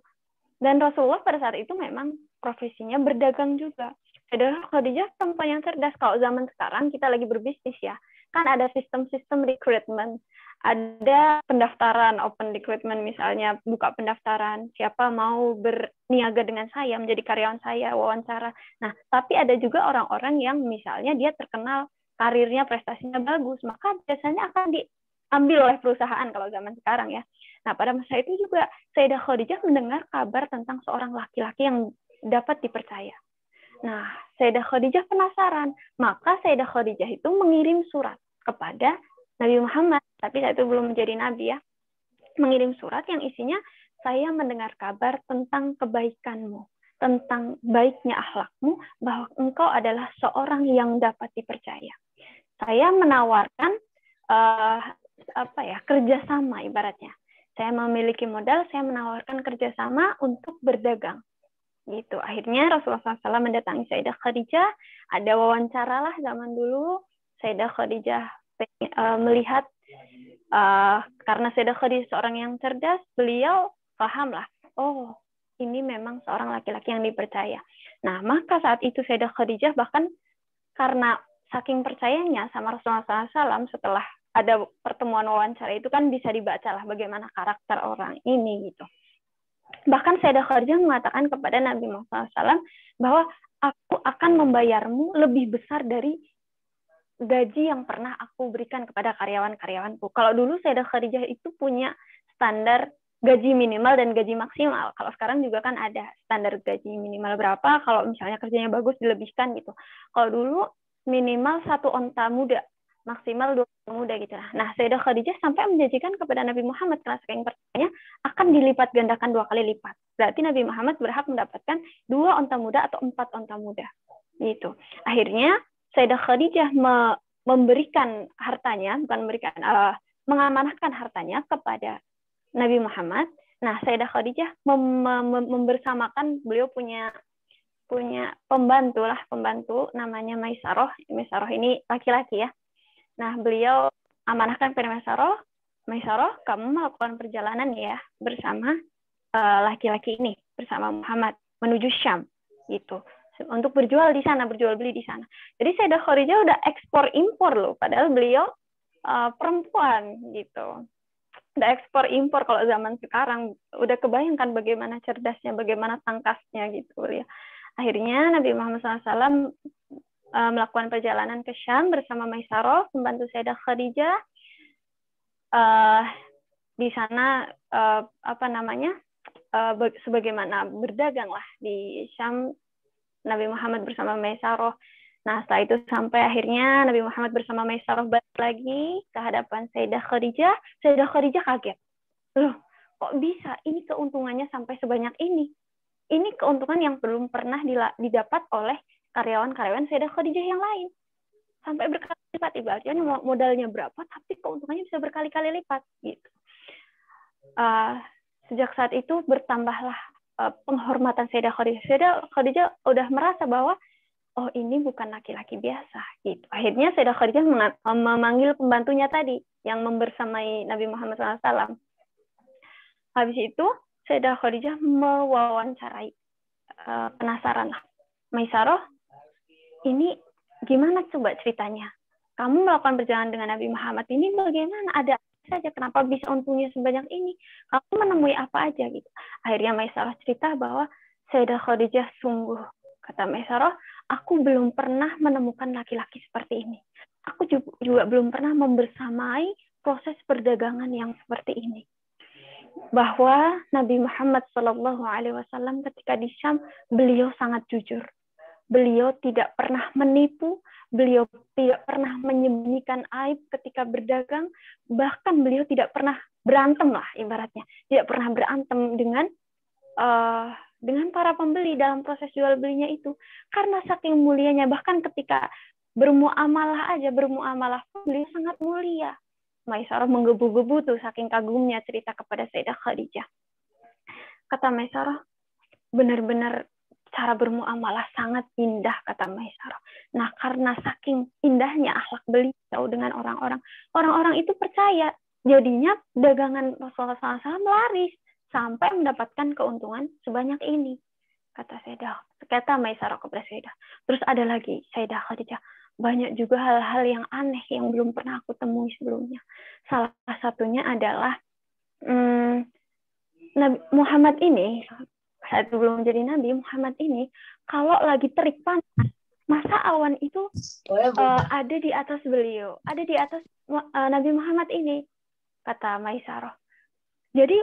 dan Rasulullah pada saat itu memang profesinya berdagang juga. Sayyidah Khadijah perempuan yang cerdas. Kalau zaman sekarang kita lagi berbisnis ya, kan ada sistem-sistem recruitment, ada pendaftaran, open recruitment misalnya, buka pendaftaran, siapa mau berniaga dengan saya, menjadi karyawan saya, wawancara. Nah, tapi ada juga orang-orang yang misalnya dia terkenal, karirnya, prestasinya bagus, maka biasanya akan diambil oleh perusahaan kalau zaman sekarang ya. Nah, pada masa itu juga Sayyidah Khadijah mendengar kabar tentang seorang laki-laki yang dapat dipercaya. Nah, Sayyidah Khadijah penasaran. Maka Sayyidah Khadijah itu mengirim surat kepada Nabi Muhammad. Tapi saat itu belum menjadi nabi ya. Mengirim surat yang isinya, saya mendengar kabar tentang kebaikanmu, tentang baiknya akhlakmu, bahwa engkau adalah seorang yang dapat dipercaya. Saya menawarkan kerjasama ibaratnya. Saya memiliki modal, saya menawarkan kerjasama untuk berdagang. Gitu. Akhirnya Rasulullah SAW mendatangi Sayyidah Khadijah, ada wawancara lah zaman dulu. Sayyidah Khadijah melihat, karena Sayyidah Khadijah seorang yang cerdas, beliau paham lah, oh ini memang seorang laki-laki yang dipercaya. Nah, maka saat itu Sayyidah Khadijah bahkan karena saking percayanya sama Rasulullah SAW, setelah ada pertemuan wawancara itu kan bisa dibaca lah bagaimana karakter orang ini gitu. Bahkan Sayyidah Khadijah mengatakan kepada Nabi Muhammad SAW bahwa aku akan membayarmu lebih besar dari gaji yang pernah aku berikan kepada karyawan-karyawanku. Kalau dulu Sayyidah Khadijah itu punya standar gaji minimal dan gaji maksimal. Kalau sekarang juga kan ada standar gaji minimal berapa, kalau misalnya kerjanya bagus dilebihkan gitu. Kalau dulu minimal 1 onta muda, maksimal 2 onta muda gitu. Nah, Sayyidah Khadijah sampai menjanjikan kepada Nabi Muhammad karena saking percayanya akan dilipat gandakan 2 kali lipat. Berarti Nabi Muhammad berhak mendapatkan 2 onta muda atau 4 onta muda. Gitu. Akhirnya Sayyidah Khadijah memberikan hartanya, mengamanahkan hartanya kepada Nabi Muhammad. Nah, Sayyidah Khadijah membersamakan, beliau punya pembantu namanya Maisarah. Maisarah ini laki-laki ya. Nah, beliau amanahkan kepada Maisarah, kamu melakukan perjalanan ya bersama laki-laki ini, bersama Muhammad menuju Syam gitu. Untuk berjual beli di sana. Jadi Sayyidah Khadijah udah ekspor impor loh, padahal beliau perempuan gitu. Udah ekspor impor kalau zaman sekarang, udah kebayangkan bagaimana cerdasnya, bagaimana tangkasnya gitu ya. Akhirnya Nabi Muhammad SAW melakukan perjalanan ke Syam bersama Maisarah, pembantu Sayyidah Khadijah. Di sana sebagaimana berdagang lah di Syam, Nabi Muhammad bersama Maisarah. Nah, setelah itu sampai akhirnya Nabi Muhammad bersama Maisarah balik lagi ke hadapan Sayyidah Khadijah. Sayyidah Khadijah kaget. Loh, kok bisa? Ini keuntungannya sampai sebanyak ini. Ini keuntungan yang belum pernah didapat oleh karyawan-karyawan Sayyidah Khadijah yang lain. Sampai berkali-kali lipat. Ibaratnya modalnya berapa, tapi keuntungannya bisa berkali-kali lipat. Gitu. Sejak saat itu bertambahlah penghormatan Sayyidah Khadijah. Sayyidah Khadijah udah merasa bahwa oh ini bukan laki-laki biasa gitu. Akhirnya Sayyidah Khadijah memanggil pembantunya tadi yang membersamai Nabi Muhammad SAW. Habis itu Sayyidah Khadijah mewawancarai, penasaran lah, Maisarah, ini gimana coba ceritanya? Kamu melakukan perjalanan dengan Nabi Muhammad ini bagaimana? Ada saja, kenapa bisa untungnya sebanyak ini? Kamu menemui apa aja gitu? Akhirnya Maisarah cerita bahwa Sayyidah Khadijah sungguh, kata Maisarah, aku belum pernah menemukan laki-laki seperti ini. Aku juga belum pernah membersamai proses perdagangan yang seperti ini. Bahwa Nabi Muhammad SAW ketika di Syam, beliau sangat jujur. Beliau tidak pernah menipu, beliau tidak pernah menyembunyikan aib ketika berdagang, bahkan beliau tidak pernah berantem lah ibaratnya, tidak pernah berantem dengan para pembeli dalam proses jual belinya itu, karena saking mulianya. Bahkan ketika bermuamalah beliau sangat mulia. Maisarah menggebu-gebu tuh saking kagumnya cerita kepada Sayyidah Khadijah. Kata Maisarah, benar-benar cara bermuamalah sangat indah, kata Maisarah. Nah, karena saking indahnya akhlak beliau dengan orang-orang itu percaya. Jadinya dagangan Rasulullah SAW laris sampai mendapatkan keuntungan sebanyak ini, kata Maisarah kepada Sayyidah. Terus ada lagi Sayyidah Khadijah, banyak juga hal-hal yang aneh yang belum pernah aku temui sebelumnya. Salah satunya adalah Nabi Muhammad ini, saat belum menjadi Nabi, Muhammad ini kalau lagi terik panas, masa awan itu ada di atas beliau, ada di atas Nabi Muhammad ini, kata Maisarah. Jadi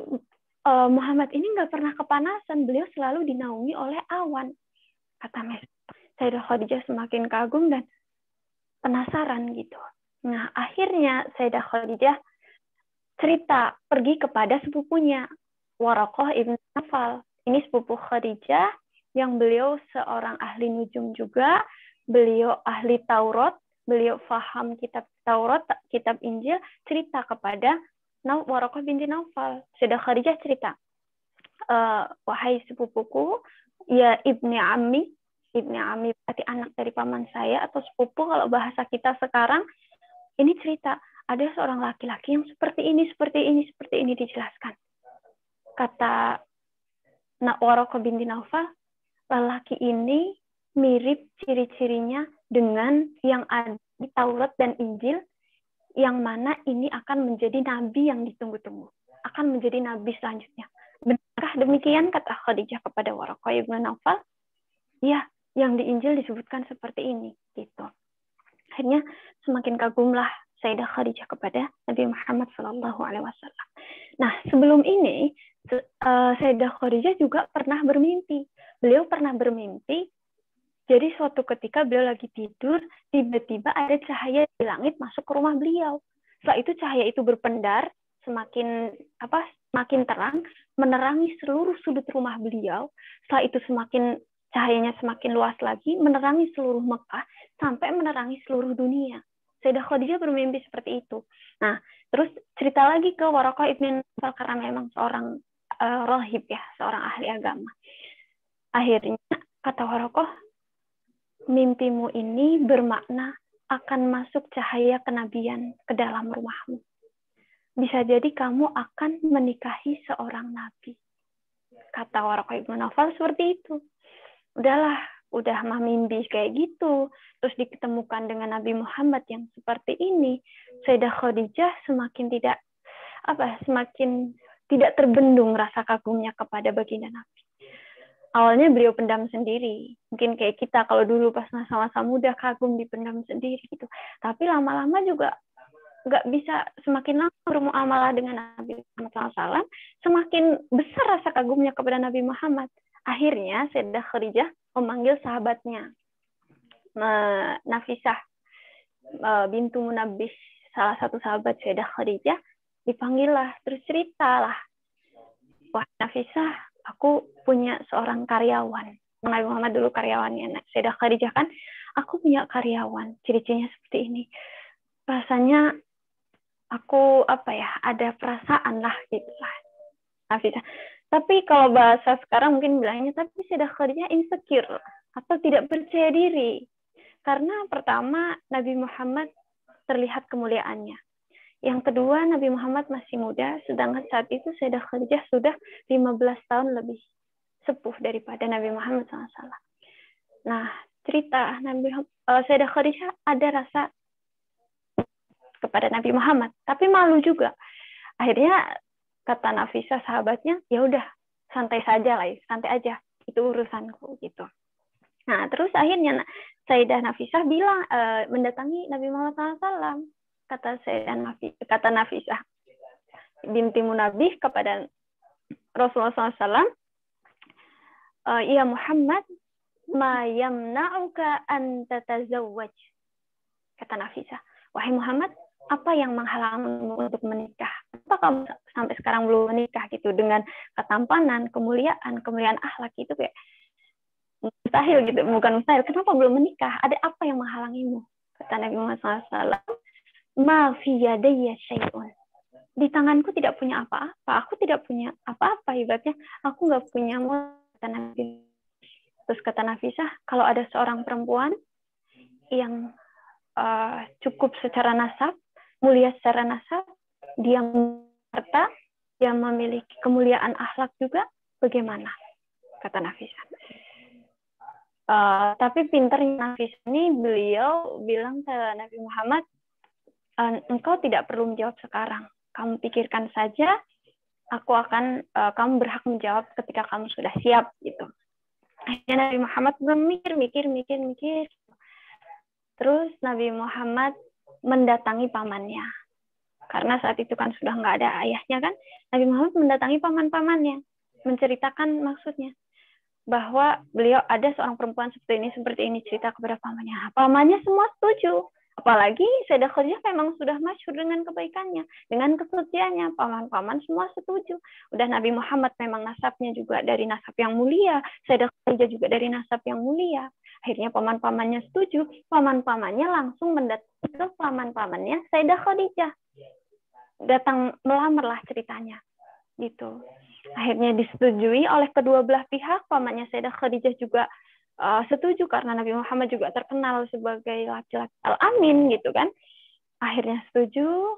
Muhammad ini nggak pernah kepanasan, beliau selalu dinaungi oleh awan, kata Maisarah. Sayyidah Khadijah semakin kagum dan penasaran gitu. Nah, akhirnya Sayyidah Khadijah cerita pergi kepada sepupunya, Waraqah ibn Nawfal. Ini sepupu Khadijah yang beliau seorang ahli nujum juga, beliau ahli Taurat, beliau faham kitab Taurat, kitab Injil, cerita kepada Waraqah binti Nawfal. Sayyidah Khadijah cerita, wahai sepupuku, ya ibni ammi berarti anak dari paman saya atau sepupu kalau bahasa kita sekarang. Ini cerita ada seorang laki-laki yang seperti ini dijelaskan. Kata Waraqah binti Nawfal, lelaki ini mirip ciri-cirinya dengan yang ada di Taurat dan Injil, yang mana ini akan menjadi nabi yang ditunggu-tunggu, akan menjadi nabi selanjutnya. Benarkah demikian, kata Khadijah kepada Waraqah ibn Nawfal? Ya, yang di Injil disebutkan seperti ini, gitu. Akhirnya semakin kagumlah Sayyidah Khadijah kepada Nabi Muhammad SAW. Nah, sebelum ini Sayyidah Khadijah juga pernah bermimpi. Beliau pernah bermimpi. Jadi suatu ketika beliau lagi tidur, tiba-tiba ada cahaya di langit masuk ke rumah beliau. Setelah itu cahaya itu berpendar, semakin terang, menerangi seluruh sudut rumah beliau. Setelah itu cahayanya semakin luas lagi, menerangi seluruh Mekah, sampai menerangi seluruh dunia. Sayyidah Khadijah bermimpi seperti itu. Nah, terus cerita lagi ke Waraqah ibn Nawfal, karena memang seorang rahib ya, seorang ahli agama. Akhirnya, kata Waraqah, mimpimu ini bermakna akan masuk cahaya kenabian ke dalam rumahmu. Bisa jadi kamu akan menikahi seorang nabi. Kata Waraqah ibn Nawfal seperti itu. Udah mah mimpi kayak gitu, terus diketemukan dengan Nabi Muhammad yang seperti ini, Sayyidah Khadijah semakin tidak terbendung rasa kagumnya kepada baginda Nabi. Awalnya beliau pendam sendiri, mungkin kayak kita kalau dulu pas masa-masa muda kagum dipendam sendiri gitu. Tapi lama-lama juga nggak bisa, semakin lama bermuamalah dengan Nabi Muhammad SAW, semakin besar rasa kagumnya kepada Nabi Muhammad. Akhirnya Sayyidah Khadijah memanggil sahabatnya, Nafisah bintu Munabbih, salah satu sahabat Sayyidah Khadijah, dipanggillah, terus ceritalah, wah Nafisah, aku punya seorang karyawan. Nabi Muhammad dulu karyawannya, Sayyidah Khadijah kan, aku punya karyawan, ciri-cirinya seperti ini. Rasanya aku ada perasaan lah gitu lah, Nafisah. Tapi kalau bahasa sekarang mungkin bilangnya, tapi Sayyidah Khadijah insecure atau tidak percaya diri. Karena pertama, Nabi Muhammad terlihat kemuliaannya. Yang kedua, Nabi Muhammad masih muda, sedangkan saat itu Sayyidah Khadijah sudah 15 tahun lebih sepuh daripada Nabi Muhammad SAW. Nah, cerita Sayyidah Khadijah ada rasa kepada Nabi Muhammad, tapi malu juga. Akhirnya kata Nafisah sahabatnya, ya udah santai aja, itu urusanku gitu. Nah, terus akhirnya Sayyidah Nafisah bilang mendatangi Nabi Muhammad SAW. Kata Nafisah binti Munabih kepada Rasulullah SAW, ya Muhammad, ma yamna'uka an tatazawwaj. Kata Nafisah, wahai Muhammad, apa yang menghalangmu untuk menikah? Apa kamu sampai sekarang belum menikah gitu, dengan ketampanan, kemuliaan akhlak itu kayak mustahil gitu, bukan mustahil. Kenapa belum menikah? Ada apa yang menghalangimu? Kata Nabi Muhammad SAW, ma fi yadayya syai'un. Di tanganku tidak punya apa-apa. Aku tidak punya apa-apa, ibaratnya aku nggak punya modal. Kata Nabi. Terus kata Nafisah, kalau ada seorang perempuan yang cukup secara nasab, mulia secara nasab, dia harta, dia memiliki kemuliaan akhlak juga, bagaimana? Kata Nafisah. Tapi pinternya Nafisah ini, beliau bilang ke Nabi Muhammad, engkau tidak perlu menjawab sekarang. Kamu pikirkan saja, kamu berhak menjawab ketika kamu sudah siap gitu. Akhirnya Nabi Muhammad mikir. Terus Nabi Muhammad mendatangi pamannya. Karena saat itu kan sudah nggak ada ayahnya kan. Nabi Muhammad mendatangi paman-pamannya. Menceritakan maksudnya. Bahwa beliau ada seorang perempuan seperti ini cerita kepada pamannya. Pamannya semua setuju. Apalagi Sayyidah Khadijah memang sudah masyhur dengan kebaikannya, dengan kesuciannya. Paman-paman semua setuju. Udah Nabi Muhammad memang nasabnya juga dari nasab yang mulia. Sayyidah Khadijah juga dari nasab yang mulia. Akhirnya paman-pamannya setuju. Paman-pamannya langsung mendatangi ke paman-pamannya Sayyidah Khadijah. Datang melamarlah ceritanya. Gitu. Akhirnya disetujui oleh kedua belah pihak. Pamannya Sayyidah Khadijah juga setuju karena Nabi Muhammad juga terkenal sebagai laki-laki al-amin gitu kan. Akhirnya setuju,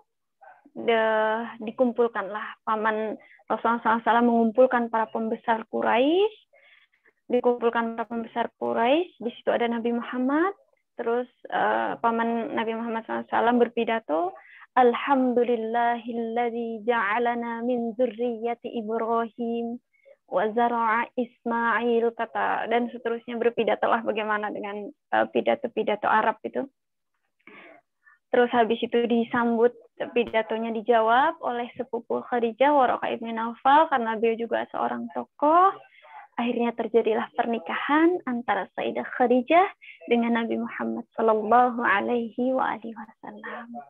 dikumpulkanlah paman Rasulullah SAW mengumpulkan para pembesar Quraisy, di situ ada Nabi Muhammad, terus paman Nabi Muhammad SAW berpidato, Alhamdulillahilladzi ja'alana min dzurriyyati Ibrahim wa zara'a Ismail, kata, dan seterusnya berpidatolah bagaimana dengan pidato-pidato Arab itu. Terus habis itu disambut, pidatonya dijawab oleh sepupu Khadijah, Waraqah ibn Naufal, karena beliau juga seorang tokoh. Akhirnya terjadilah pernikahan antara Sayyidah Khadijah dengan Nabi Muhammad Sallallahu Alaihi Wasallam.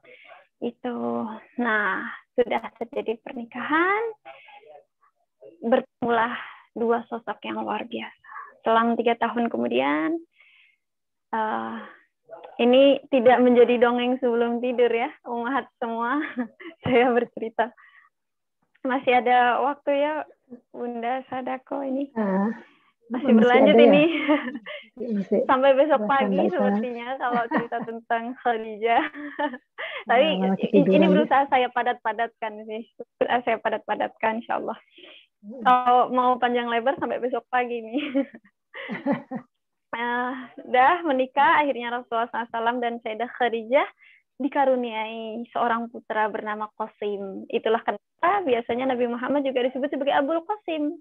Itu, nah sudah terjadi pernikahan. Bertemulah dua sosok yang luar biasa. Selang 3 tahun kemudian, ini tidak menjadi dongeng sebelum tidur ya, ummahat semua. Saya bercerita. Masih ada waktu ya, Bunda Sadako ini. Masih berlanjut ini. Ya? Sampai besok pagi sepertinya kalau cerita tentang Khadijah. Tapi ini berusaha saya padat-padatkan sih. Saya padat-padatkan insya Allah. Kalau mau panjang lebar sampai besok pagi nih. Udah menikah, akhirnya Rasulullah SAW dan Sayyidah Khadijah dikaruniai seorang putra bernama Qasim. Itulah kenapa biasanya Nabi Muhammad juga disebut sebagai Abul Qasim.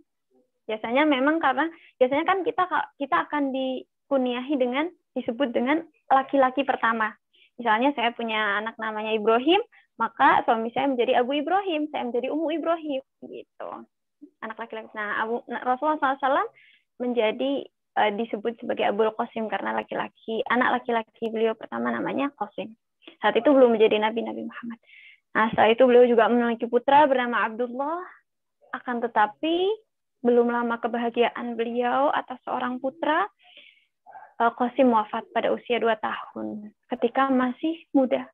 Biasanya memang karena biasanya kan kita akan dikuniahi disebut dengan laki-laki pertama. Misalnya saya punya anak namanya Ibrahim, maka suami saya menjadi Abu Ibrahim, saya menjadi Ummu Ibrahim gitu. Anak laki-laki. Nah, Rasulullah SAW menjadi disebut sebagai Abul Qasim karena anak laki-laki beliau pertama namanya Qasim. Saat itu belum menjadi Nabi Muhammad. Nah, setelah itu beliau juga memiliki putra bernama Abdullah. Akan tetapi belum lama kebahagiaan beliau atas seorang putra, Qasim wafat pada usia 2 tahun ketika masih muda.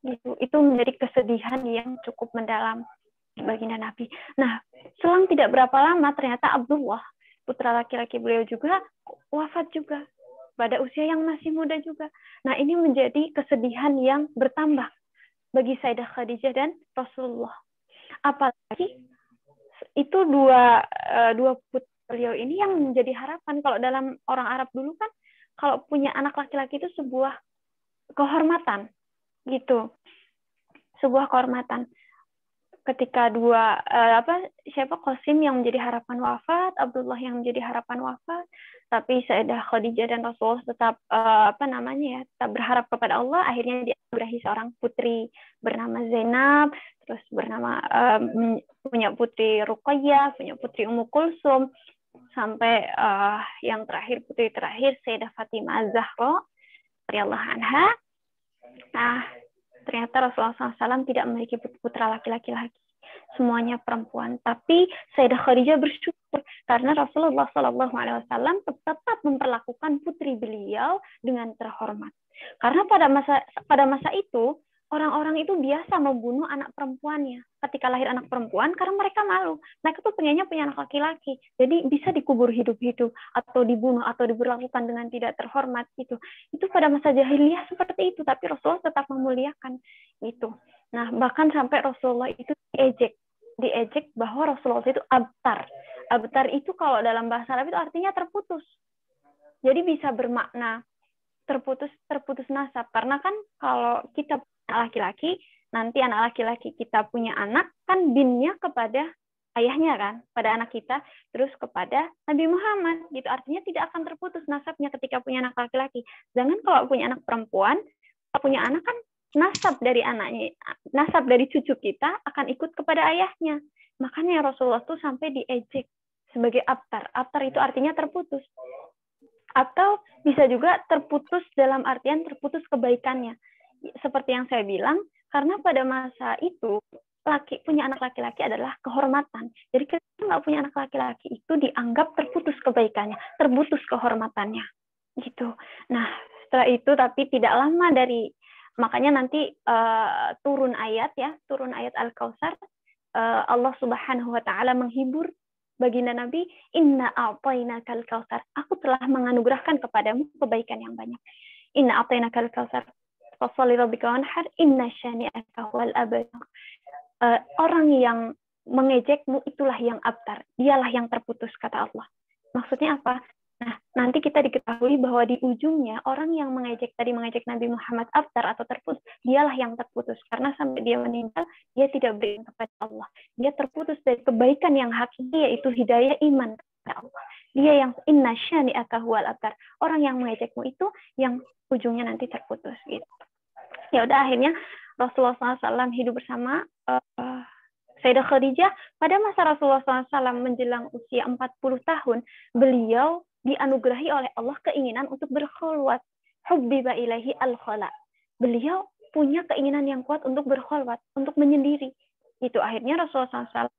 Gitu. Itu menjadi kesedihan yang cukup mendalam baginda Nabi. Nah, selang tidak berapa lama ternyata Abdullah, putra laki-laki beliau juga wafat juga pada usia yang masih muda juga. Nah, ini menjadi kesedihan yang bertambah bagi Sayyidah Khadijah dan Rasulullah. Apalagi itu dua putra beliau ini yang menjadi harapan. Kalau dalam orang Arab dulu kan, kalau punya anak laki-laki itu sebuah kehormatan, gitu. Sebuah kehormatan. ketika siapa Qasim yang menjadi harapan wafat, Abdullah yang menjadi harapan wafat, tapi Sayyidah Khadijah dan Rasulullah tetap tetap berharap kepada Allah. Akhirnya dianugerahi seorang putri bernama Zainab, terus punya putri Ruqayyah, punya putri Ummu Kulsum, sampai yang terakhir, putri terakhir Sayyidah Fatimah Az-Zahra radhiyallahu anha. Nah, ternyata Rasulullah SAW tidak memiliki putra laki-laki lagi, semuanya perempuan. Tapi Sayyidah Khadijah bersyukur karena Rasulullah SAW tetap memperlakukan putri beliau dengan terhormat. Karena pada masa itu orang-orang itu biasa membunuh anak perempuannya ketika lahir anak perempuan karena mereka malu. Mereka tuh pengennya punya anak laki-laki. Jadi bisa dikubur hidup-hidup atau dibunuh atau diberlakukan dengan tidak terhormat gitu. Itu pada masa jahiliyah seperti itu, tapi Rasulullah tetap memuliakan itu. Nah, bahkan sampai Rasulullah itu diejek bahwa Rasulullah itu abtar. Abtar itu kalau dalam bahasa Arab itu artinya terputus. Jadi bisa bermakna terputus nasab, karena kan kalau kita laki-laki, nanti anak laki-laki kita punya anak, kan binnya kepada ayahnya kan, pada anak kita, terus kepada Nabi Muhammad, gitu. Artinya tidak akan terputus nasabnya ketika punya anak laki-laki. Jangan kalau punya anak perempuan, kalau punya anak kan nasab dari cucu kita akan ikut kepada ayahnya. Makanya Rasulullah tuh sampai diejek sebagai abtar. Abtar itu artinya terputus. Atau bisa juga terputus dalam artian terputus kebaikannya. Seperti yang saya bilang, karena pada masa itu punya anak laki-laki adalah kehormatan. Jadi ketika nggak punya anak laki-laki itu dianggap terputus kebaikannya, terputus kehormatannya, gitu. Nah, setelah itu tapi tidak lama makanya nanti turun ayat Al-Kautsar, Allah Subhanahu Wa Taala menghibur baginda Nabi, Inna a'tainakal kautsar. Aku telah menganugerahkan kepadamu kebaikan yang banyak. Inna a'tainakal kautsar. Fasholli rabbika wanhar, inna syani'aka huwal abtar. Orang yang mengejekmu itulah yang abtar. Dialah yang terputus, kata Allah. Maksudnya apa? Nah, nanti kita diketahui bahwa di ujungnya orang yang mengejek Nabi Muhammad abtar atau terputus, dialah yang terputus. Karena sampai dia meninggal, dia tidak beriman kepada Allah. Dia terputus dari kebaikan yang hakiki, yaitu hidayah iman kepada Allah. Dia yang inna syani'aka huwal abtar. Orang yang mengejekmu itu yang ujungnya nanti terputus, gitu. Ya udah, akhirnya Rasulullah SAW hidup bersama Sayyidah Khadijah. Pada masa Rasulullah SAW menjelang usia 40 tahun, beliau dianugerahi oleh Allah keinginan untuk berkhulwat. Hubbiba ilaihi al-khala. Beliau punya keinginan yang kuat untuk berkhulwat, untuk menyendiri. Itu akhirnya Rasulullah SAW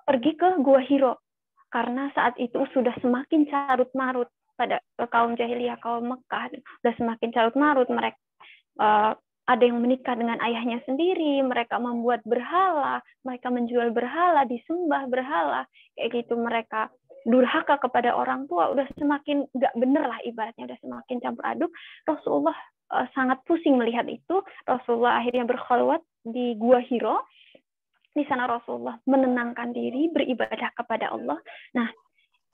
pergi ke Gua Hiro. Karena saat itu sudah semakin carut-marut pada kaum jahiliyah, kaum Mekah. Sudah semakin carut-marut. Mereka ada yang menikah dengan ayahnya sendiri, mereka membuat berhala, mereka menjual berhala, disembah berhala, kayak gitu. Mereka durhaka kepada orang tua, udah semakin nggak bener lah ibaratnya, udah semakin campur aduk. Rasulullah sangat pusing melihat itu. Rasulullah akhirnya berkhulwat di Gua Hiro. Di sana Rasulullah menenangkan diri, beribadah kepada Allah. Nah,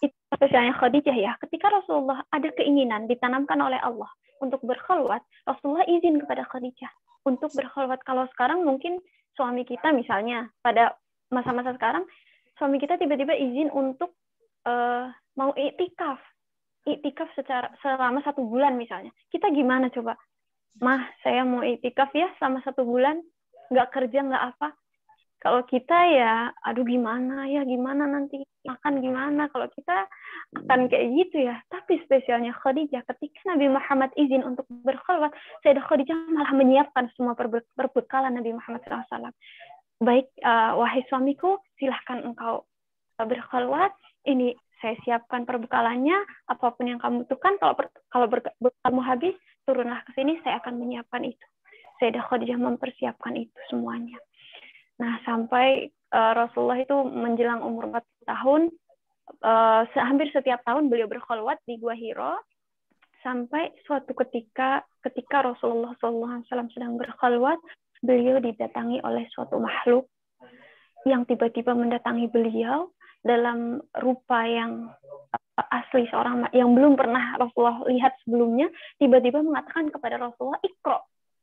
itu spesialnya Khadijah ya. Ketika Rasulullah ada keinginan ditanamkan oleh Allah untuk berkhulwat, Rasulullah izin kepada Khadijah untuk berkhulwat. Kalau sekarang mungkin suami kita misalnya, pada masa-masa sekarang, suami kita tiba-tiba izin untuk mau iktikaf selama 1 bulan misalnya. Kita gimana coba? Mah, saya mau iktikaf ya selama 1 bulan, nggak kerja, nggak apa. Kalau kita ya, aduh gimana nanti makan gimana, kalau kita akan kayak gitu ya. Tapi spesialnya Khadijah, ketika Nabi Muhammad izin untuk berkhulwat, Sayyidah Khadijah malah menyiapkan semua perbekalan Nabi Muhammad SAW. Baik, wahai suamiku, silahkan engkau berkhulwat, ini saya siapkan perbekalannya, apapun yang kamu butuhkan, kalau bekalmu habis, turunlah ke sini, saya akan menyiapkan itu. Sayyidah Khadijah mempersiapkan itu semuanya. Nah, sampai Rasulullah itu menjelang umur 40 tahun, hampir setiap tahun beliau berkhulwat di Gua Hiro, sampai suatu ketika Rasulullah SAW sedang berkhulwat, beliau didatangi oleh suatu makhluk yang tiba-tiba mendatangi beliau dalam rupa yang asli, seorang yang belum pernah Rasulullah lihat sebelumnya, tiba-tiba mengatakan kepada Rasulullah, Iqra.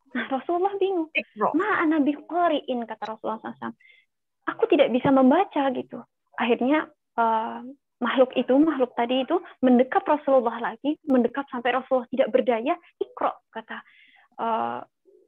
Nah, Rasulullah bingung. Ma ana biqari'in, kata Rasulullah SAW. aku tidak bisa membaca gitu. Akhirnya makhluk tadi itu mendekat Rasulullah lagi, mendekat sampai Rasulullah tidak berdaya. Iqra,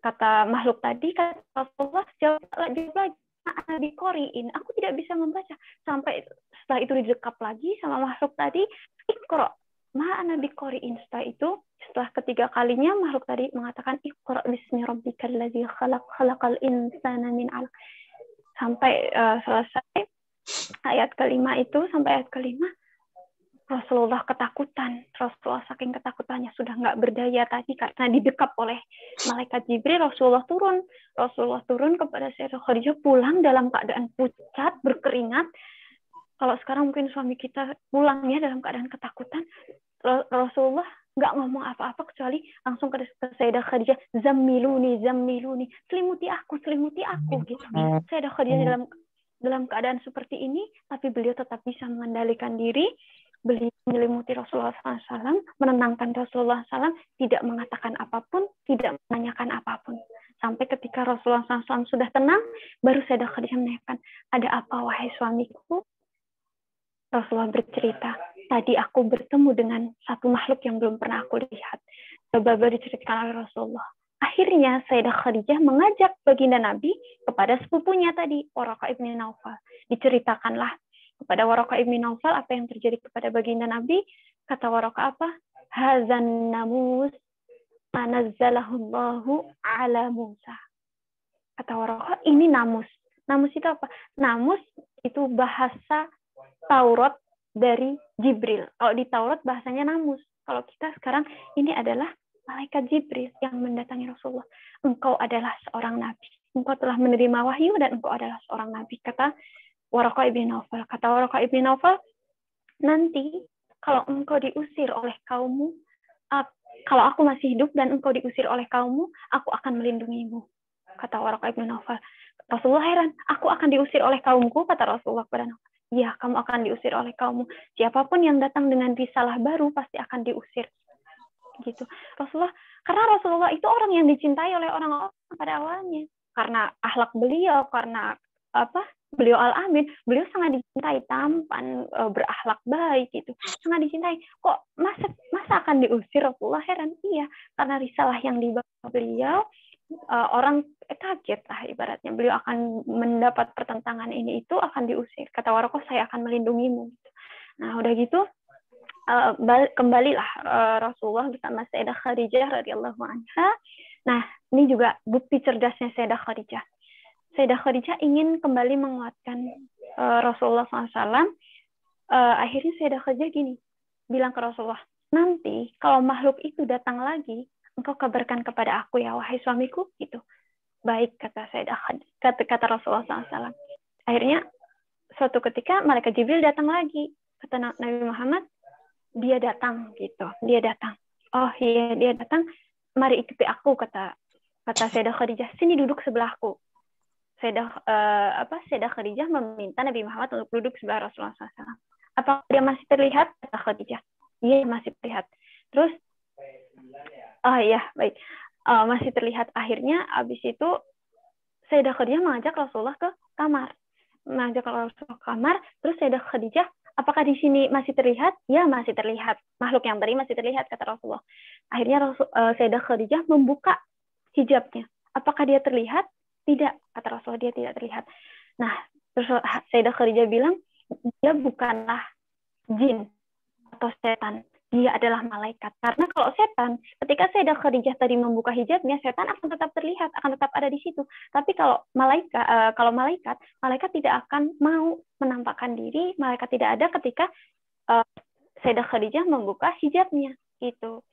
kata makhluk tadi, kata Rasulullah, jawab lagi, ana biqori'in, aku tidak bisa membaca. Sampai setelah itu didekap lagi sama makhluk tadi, Iqra, ma ana biqori'in. Setelah ketiga kalinya makhluk tadi mengatakan Iqra bismi rabbikal ladzi khalaq, khalaqal insana min 'alaq. Sampai selesai ayat kelima itu, sampai ayat kelima, Rasulullah ketakutan. Rasulullah saking ketakutannya sudah nggak berdaya tadi karena didekap oleh malaikat Jibril. Rasulullah turun kepada Sayyidah Khadijah, pulang dalam keadaan pucat, berkeringat. Kalau sekarang mungkin suami kita pulangnya dalam keadaan ketakutan. Rasulullah nggak ngomong apa-apa kecuali langsung ke Sayyidah Khadijah, zammiluni, selimuti aku gitu. Sayyidah Khadijah dalam keadaan seperti ini, tapi beliau tetap bisa mengendalikan diri. Beliau menyelimuti Rasulullah SAW, menenangkan Rasulullah SAW, tidak mengatakan apapun, tidak menanyakan apapun. Sampai ketika Rasulullah SAW sudah tenang, baru Sayyidah Khadijah menanyakan, ada apa wahai suamiku? Rasulullah bercerita, tadi aku bertemu dengan satu makhluk yang belum pernah aku lihat. Coba diceritakan oleh Rasulullah. Akhirnya Sayyidah Khadijah mengajak baginda Nabi kepada sepupunya tadi, Waraqah ibn Naufal. Diceritakanlah kepada Waraqah ibn Naufal apa yang terjadi kepada baginda Nabi. Kata Waraqah apa? Hazan namus anazzalahullahu ala Musa. Kata Waraqah, ini namus. Namus itu apa? Namus itu bahasa Taurat dari Jibril. Kalau di Taurat bahasanya namus. Kalau kita sekarang, ini adalah malaikat Jibril yang mendatangi Rasulullah. Engkau adalah seorang nabi. Engkau telah menerima wahyu dan engkau adalah seorang nabi. Kata Waraqah ibn Naufal. Kata Waraqah ibn Naufal, nanti kalau engkau diusir oleh kaummu, kalau aku masih hidup dan engkau diusir oleh kaummu, aku akan melindungimu. Kata Waraqah ibn Naufal. Rasulullah heran, aku akan diusir oleh kaumku, kata Rasulullah kepada Naufal. Ya, kamu akan diusir oleh kaummu. Siapapun yang datang dengan risalah baru pasti akan diusir. Gitu. Karena Rasulullah itu orang yang dicintai oleh orang-orang pada awalnya. Karena akhlak beliau, karena beliau al-amin, beliau sangat dicintai, tampan, berakhlak baik gitu. Sangat dicintai. Kok masa akan diusir? Rasulullah heran. Iya, karena risalah yang dibawa beliau, orang kaget lah ibaratnya. Beliau akan mendapat pertentangan ini itu, akan diusir. Kata Waraqah, saya akan melindungimu. Nah, udah gitu, kembalilah Rasulullah bersama Sayyidah Khadijah radhiyallahu anha. Nah, ini juga bukti cerdasnya Sayyidah Khadijah. Sayyidah Khadijah ingin kembali menguatkan Rasulullah SAW. Akhirnya Sayyidah Khadijah gini, bilang ke Rasulullah, nanti kalau makhluk itu datang lagi, engkau kabarkan kepada aku ya, wahai suamiku, gitu. Baik, kata Sayyidah Khadijah, kata Rasulullah SAW. Akhirnya suatu ketika malaikat Jibril datang lagi, kata Nabi Muhammad, dia datang gitu, dia datang. Oh iya, dia datang. Mari ikuti aku, kata Sayyidah Khadijah. Sini duduk sebelahku. Sayyidah Khadijah meminta Nabi Muhammad untuk duduk sebelah Rasulullah SAW. Apakah dia masih terlihat? Kata Khadijah. Iya, masih terlihat. Terus, iya, baik. Masih terlihat. Akhirnya, abis itu Sayyidah Khadijah mengajak Rasulullah ke kamar. Terus Sayyidah Khadijah, apakah di sini masih terlihat? Ya, masih terlihat. Makhluk yang tadi masih terlihat, kata Rasulullah. Akhirnya Sayyidah Khadijah membuka hijabnya. Apakah dia terlihat? Tidak, kata Rasulullah, dia tidak terlihat. Nah, terus Sayyidah Khadijah bilang, dia bukanlah jin atau setan. Dia adalah malaikat. Karena kalau setan, ketika Sayyidah Khadijah tadi membuka hijabnya, setan akan tetap terlihat, akan tetap ada di situ. Tapi kalau malaikat tidak akan mau menampakkan diri, malaikat tidak ada ketika Sayyidah Khadijah membuka hijabnya. Itu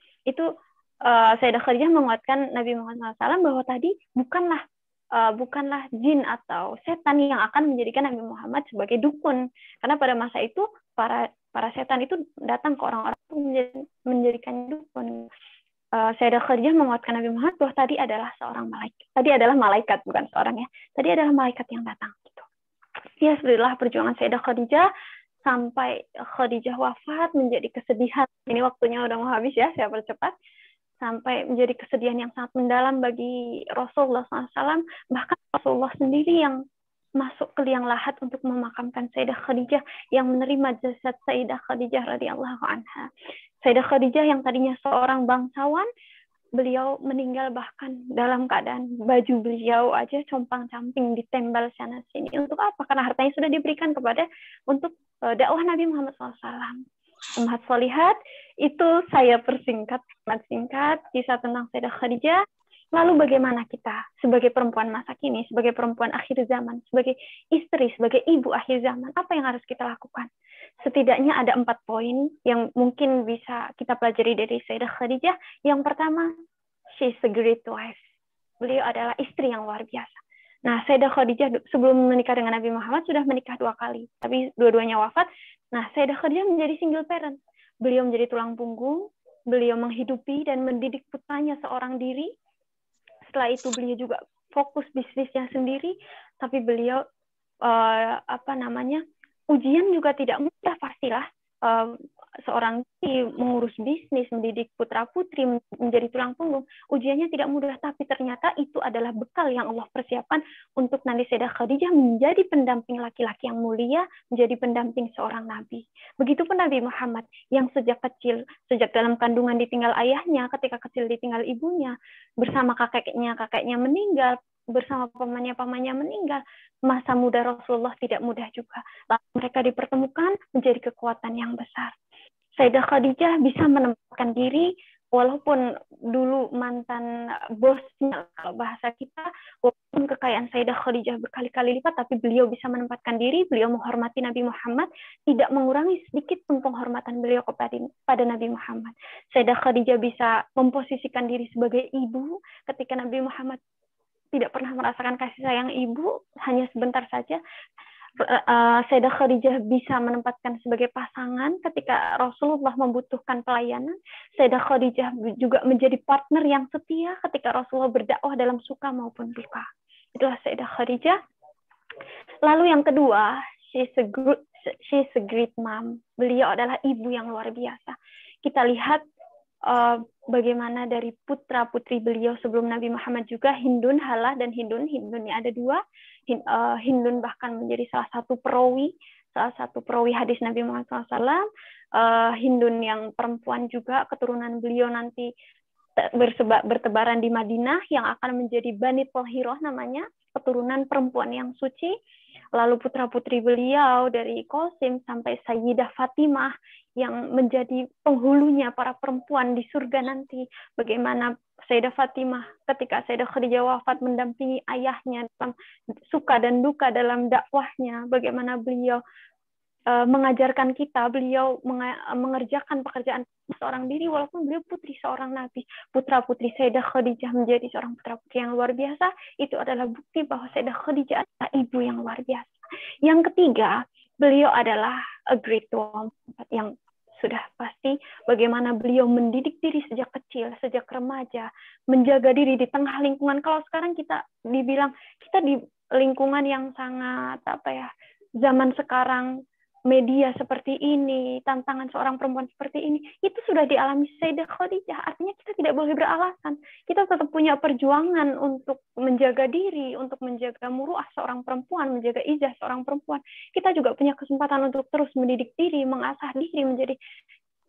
Sayyidah Khadijah menguatkan Nabi Muhammad SAW bahwa tadi bukanlah jin atau setan yang akan menjadikan Nabi Muhammad sebagai dukun. Karena pada masa itu para setan itu datang ke orang-orang untuk menjadikan dukun. Sayyidah Khadijah menguatkan Nabi Muhammad bahwa tadi adalah seorang malaikat. Tadi adalah malaikat, bukan seorang ya. Tadi adalah malaikat yang datang. Gitu. Ya, sepertilah perjuangan Sayyidah Khadijah sampai Khadijah wafat menjadi kesedihan. Ini waktunya udah mau habis ya, saya percepat. Sampai menjadi kesedihan yang sangat mendalam bagi Rasulullah SAW. Bahkan Rasulullah sendiri yang masuk ke liang lahat untuk memakamkan Sayyidah Khadijah yang menerima jasad Sayyidah Khadijah radhiyallahu anha. Sayyidah Khadijah yang tadinya seorang bangsawan, beliau meninggal bahkan dalam keadaan baju beliau aja compang-camping ditembal sana sini. Untuk apa? Karena hartanya sudah diberikan kepada untuk dakwah Nabi Muhammad SAW. Ummahat Sholihat, itu saya persingkat, sangat singkat kisah tentang Sayyidah Khadijah. Lalu bagaimana kita sebagai perempuan masa kini, sebagai perempuan akhir zaman, sebagai istri, sebagai ibu akhir zaman, apa yang harus kita lakukan? Setidaknya ada 4 poin yang mungkin bisa kita pelajari dari Sayyidah Khadijah. Yang pertama, she's a great wife. Beliau adalah istri yang luar biasa. Nah, Sayyidah Khadijah sebelum menikah dengan Nabi Muhammad sudah menikah 2 kali, tapi dua-duanya wafat. Nah, Sayyidah Khadijah menjadi single parent. Beliau menjadi tulang punggung, beliau menghidupi dan mendidik putranya seorang diri. Setelah itu beliau juga fokus bisnisnya sendiri, tapi beliau ujian juga tidak mudah pastilah. Seorang mengurus bisnis, mendidik putra-putri, menjadi tulang punggung, ujiannya tidak mudah, tapi ternyata itu adalah bekal yang Allah persiapkan untuk nanti Sayyidah Khadijah menjadi pendamping laki-laki yang mulia, menjadi pendamping seorang nabi. Begitupun Nabi Muhammad yang sejak kecil, sejak dalam kandungan ditinggal ayahnya, ketika kecil ditinggal ibunya, bersama kakeknya meninggal, bersama pamannya meninggal. Masa muda Rasulullah tidak mudah juga. Lalu mereka dipertemukan menjadi kekuatan yang besar. Sayyidah Khadijah bisa menempatkan diri, walaupun dulu mantan bosnya, kalau bahasa kita, walaupun kekayaan Sayyidah Khadijah berkali-kali lipat, tapi beliau bisa menempatkan diri, beliau menghormati Nabi Muhammad, tidak mengurangi sedikit pun penghormatan beliau kepada Nabi Muhammad. Sayyidah Khadijah bisa memposisikan diri sebagai ibu, ketika Nabi Muhammad tidak pernah merasakan kasih sayang ibu, hanya sebentar saja. Sayyidah Khadijah bisa menempatkan sebagai pasangan ketika Rasulullah membutuhkan pelayanan. Sayyidah Khadijah juga menjadi partner yang setia ketika Rasulullah berdakwah dalam suka maupun duka. Itulah Sayyidah Khadijah. Lalu yang kedua, she's a great mom. Beliau adalah ibu yang luar biasa. Kita lihat bagaimana dari putra-putri beliau sebelum Nabi Muhammad juga, Hindun, Halah, dan Hindun. Hindunnya ada 2. Hindun bahkan menjadi salah satu perawi hadis Nabi Muhammad SAW. Hindun yang perempuan juga, keturunan beliau nanti bertebaran di Madinah, yang akan menjadi Bani Thahiroh namanya, keturunan perempuan yang suci. Lalu putra-putri beliau dari Qasim sampai Sayyidah Fatimah yang menjadi penghulunya para perempuan di surga nanti. Bagaimana Sayyidah Fatimah ketika Sayyidah Khadijah wafat mendampingi ayahnya dalam suka dan duka dalam dakwahnya. Bagaimana beliau mengajarkan kita, beliau mengerjakan pekerjaan seorang diri walaupun beliau putri seorang nabi. Putra-putri Sayyidah Khadijah menjadi seorang putra-putri yang luar biasa. Itu adalah bukti bahwa Sayyidah Khadijah adalah ibu yang luar biasa. Yang ketiga, beliau adalah a great woman, yang sudah pasti bagaimana beliau mendidik diri sejak kecil, sejak remaja, menjaga diri di tengah lingkungan. Kalau sekarang kita dibilang kita di lingkungan yang sangat zaman sekarang, media seperti ini, tantangan seorang perempuan seperti ini, itu sudah dialami Sayyidah Khadijah. Artinya kita tidak boleh beralasan. Kita tetap punya perjuangan untuk menjaga diri, untuk menjaga muruah seorang perempuan, menjaga izah seorang perempuan. Kita juga punya kesempatan untuk terus mendidik diri, mengasah diri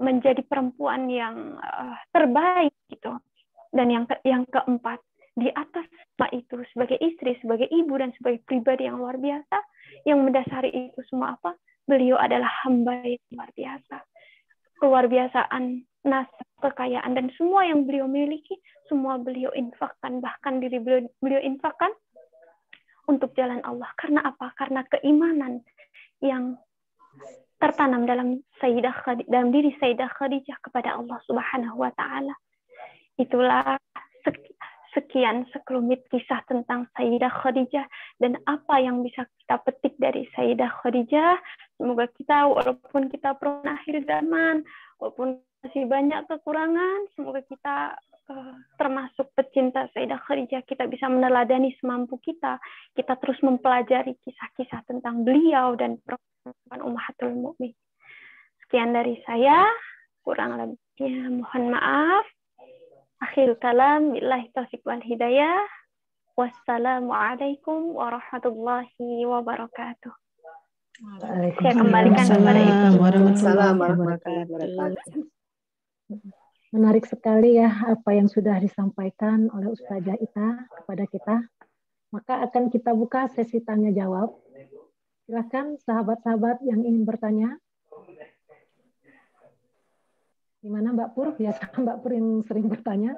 menjadi perempuan yang terbaik gitu. Dan yang keempat, di atas semua itu, sebagai istri, sebagai ibu, dan sebagai pribadi yang luar biasa, yang mendasari itu semua apa? Beliau adalah hamba yang luar biasa. Keluar biasaan, nasab, kekayaan, dan semua yang beliau miliki, semua beliau infakkan. Bahkan diri beliau infakkan untuk jalan Allah. Karena apa? Karena keimanan yang tertanam dalam diri Sayyidah Khadijah kepada Allah Subhanahu wa Ta'ala. Itulah sekian sekelumit kisah tentang Sayyidah Khadijah dan apa yang bisa kita petik dari Sayyidah Khadijah. Semoga kita, walaupun kita perempuan akhir zaman, walaupun masih banyak kekurangan, semoga kita termasuk pecinta Sayyidah Khadijah, kita bisa meneladani semampu kita. Kita terus mempelajari kisah-kisah tentang beliau dan perempuan Ummahatul Mukminin. Sekian dari saya, kurang lebihnya mohon maaf. Akhir kalam, billahi taufiq wal hidayah. Wassalamualaikum warahmatullahi wabarakatuh. Saya Waalaikumsalam kembalikan kepada Ibu. Waalaikumsalam warahmatullahi wabarakatuh. Menarik sekali ya apa yang sudah disampaikan oleh Ustazah Ita kepada kita. Maka akan kita buka sesi tanya jawab. Silakan sahabat-sahabat yang ingin bertanya. Gimana Mbak Pur? Biasa Mbak Pur yang sering bertanya.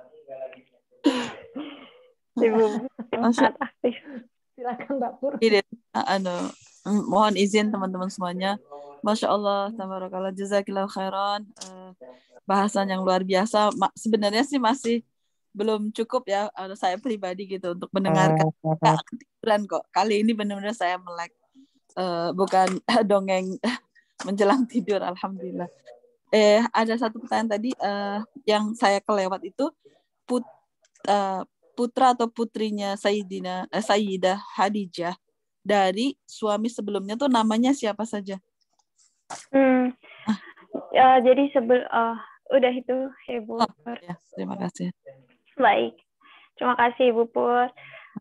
Ibu sangat aktif. Silakan Mbak Pur. Mohon izin teman-teman semuanya. Masya Allah, tabarakallah, jazakillahu khairan. Bahasan yang luar biasa. Sebenarnya sih masih belum cukup ya saya pribadi gitu untuk mendengarkan. Nggak ketiduran kok. Kali ini benar-benar saya melek. Bukan dongeng menjelang tidur, alhamdulillah. Ada satu pertanyaan tadi yang saya kelewat itu putra atau putrinya Sayyidah Khadijah dari suami sebelumnya tuh namanya siapa saja? Jadi udah itu Ibu. Ya, terima kasih. Baik, terima kasih Ibu Pur.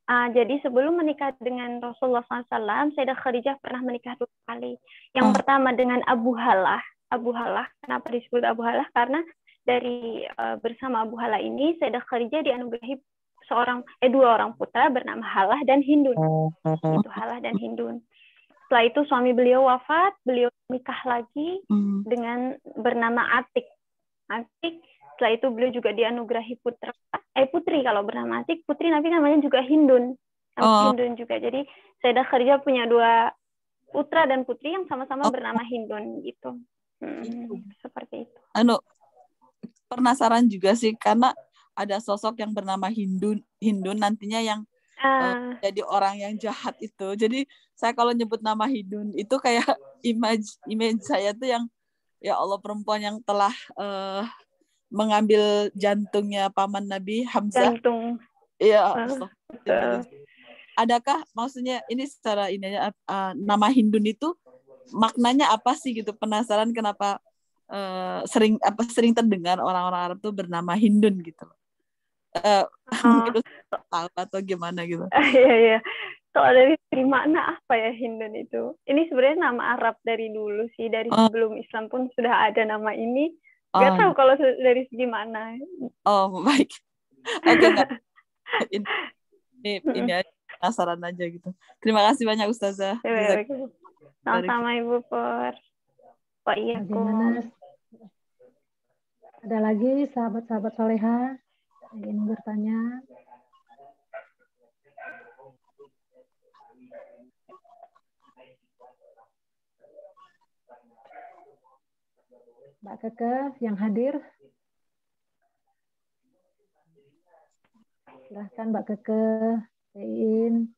Jadi sebelum menikah dengan Rasulullah SAW, Sayyidah Khadijah pernah menikah 2 kali. Yang pertama dengan Abu Halah. Abu Halah, kenapa disebut Abu Halah? Karena dari bersama Abu Halah ini, Sayyidah Khadijah dianugerahi 2 orang putra bernama Halah dan Hindun. Itu Halah dan Hindun. Setelah itu suami beliau wafat, beliau nikah lagi dengan bernama Atik. Setelah itu beliau juga dianugerahi putri kalau bernama Atik, putri Nabi namanya juga Hindun. Hindun juga. Jadi Sayyidah Khadijah punya 2 putra dan putri yang sama-sama bernama Hindun gitu. Seperti itu. Penasaran juga sih karena ada sosok yang bernama Hindun nantinya yang jadi orang yang jahat itu. Jadi saya kalau nyebut nama Hindun itu kayak image saya tuh yang ya Allah, perempuan yang telah mengambil jantungnya paman Nabi Hamzah. Jantung. Iya. Adakah maksudnya ini secara nama Hindun itu maknanya apa sih gitu? Penasaran kenapa sering terdengar orang-orang Arab tuh bernama Hindun gitu. Mungkin tahu atau gimana gitu. Iya. Kalau dari makna apa ya Hindun itu? Ini sebenarnya nama Arab dari dulu sih, dari sebelum Islam pun sudah ada nama ini. Gak tahu kalau dari segi makna. Baik. Oke, enggak. Ini aja, penasaran aja gitu. Terima kasih banyak Ustazah. Sama-sama Ibu Pur. Bagaimana? Ada lagi sahabat-sahabat soleha yang ingin bertanya? Mbak Keke yang hadir. Silahkan Mbak Keke, Sein.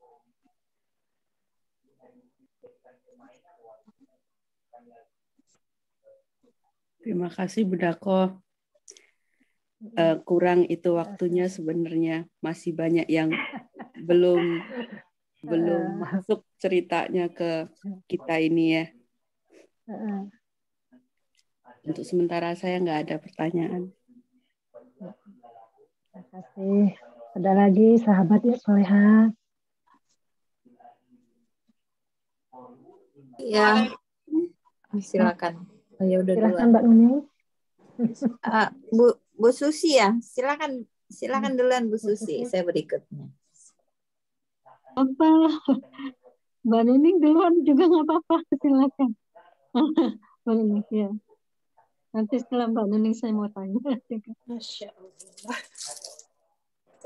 Terima kasih Budako. Kurang itu waktunya sebenarnya, masih banyak yang belum masuk ceritanya ke kita ini ya. Untuk sementara saya nggak ada pertanyaan. Terima kasih. Ada lagi sahabat ya soleha? Ya, silakan. Ya udah silakan duluan. Mbak Nuning. Bu Susi ya, silakan duluan Bu Susi. Saya berikutnya. Apa? Mbak Nuning duluan juga nggak apa-apa, silakan. Mbak Nuning ya. Nanti setelah Mbak Nuning saya mau tanya. Masya Allah.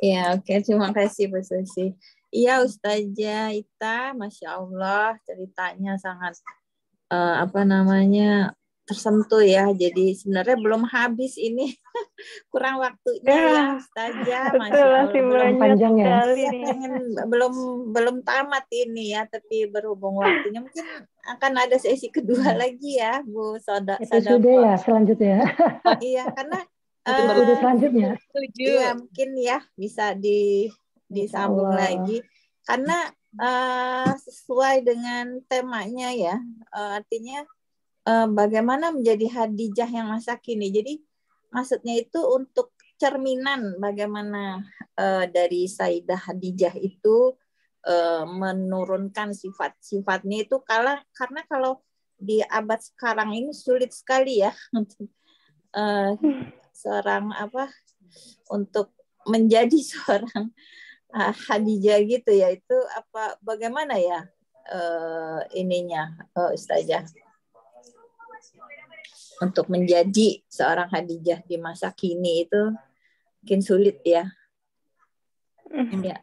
Ya, oke. Terima kasih Bu Susi. Iya Ustazah Ita, Masya Allah ceritanya sangat tersentuh ya. Jadi sebenarnya belum habis ini. Kurang waktunya ya Ustazah. Masya Allah. Belum panjang ya. Belum tamat ini ya. Tapi berhubung waktunya mungkin akan ada sesi kedua lagi ya Bu Sada. Ya selanjutnya. Iya karena selanjutnya. Iya mungkin ya bisa disambung lagi. Karena sesuai dengan temanya ya. Artinya bagaimana menjadi Khadijah yang masa kini. Jadi maksudnya itu untuk cerminan bagaimana dari Sayyidah Khadijah itu menurunkan sifat-sifatnya itu karena kalau di abad sekarang ini sulit sekali ya untuk seorang untuk menjadi seorang Khadijah gitu ya, itu bagaimana ya ininya Ustazah untuk menjadi seorang Khadijah di masa kini itu mungkin sulit ya. Ya,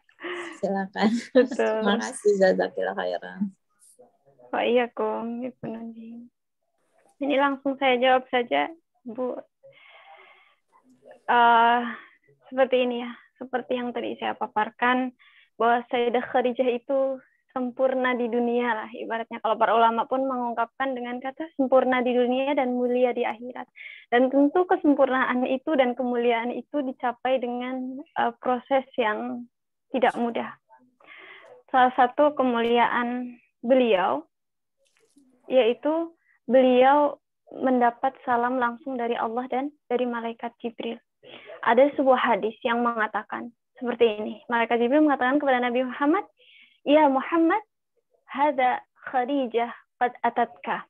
silakan. Terima kasih, jazakallahu khairan. Wa iyyakum. Ini langsung saya jawab saja, Bu. Seperti ini ya, seperti yang tadi saya paparkan, bahwa Sayyidah Khadijah itu sempurna di dunia lah, ibaratnya kalau para ulama pun mengungkapkan dengan kata sempurna di dunia dan mulia di akhirat. Dan tentu kesempurnaan itu dan kemuliaan itu dicapai dengan proses yang tidak mudah. Salah satu kemuliaan beliau yaitu beliau mendapat salam langsung dari Allah dan dari malaikat Jibril. Ada sebuah hadis yang mengatakan seperti ini. Malaikat Jibril mengatakan kepada Nabi Muhammad, "Ya Muhammad, hada Khadijah qad atatka.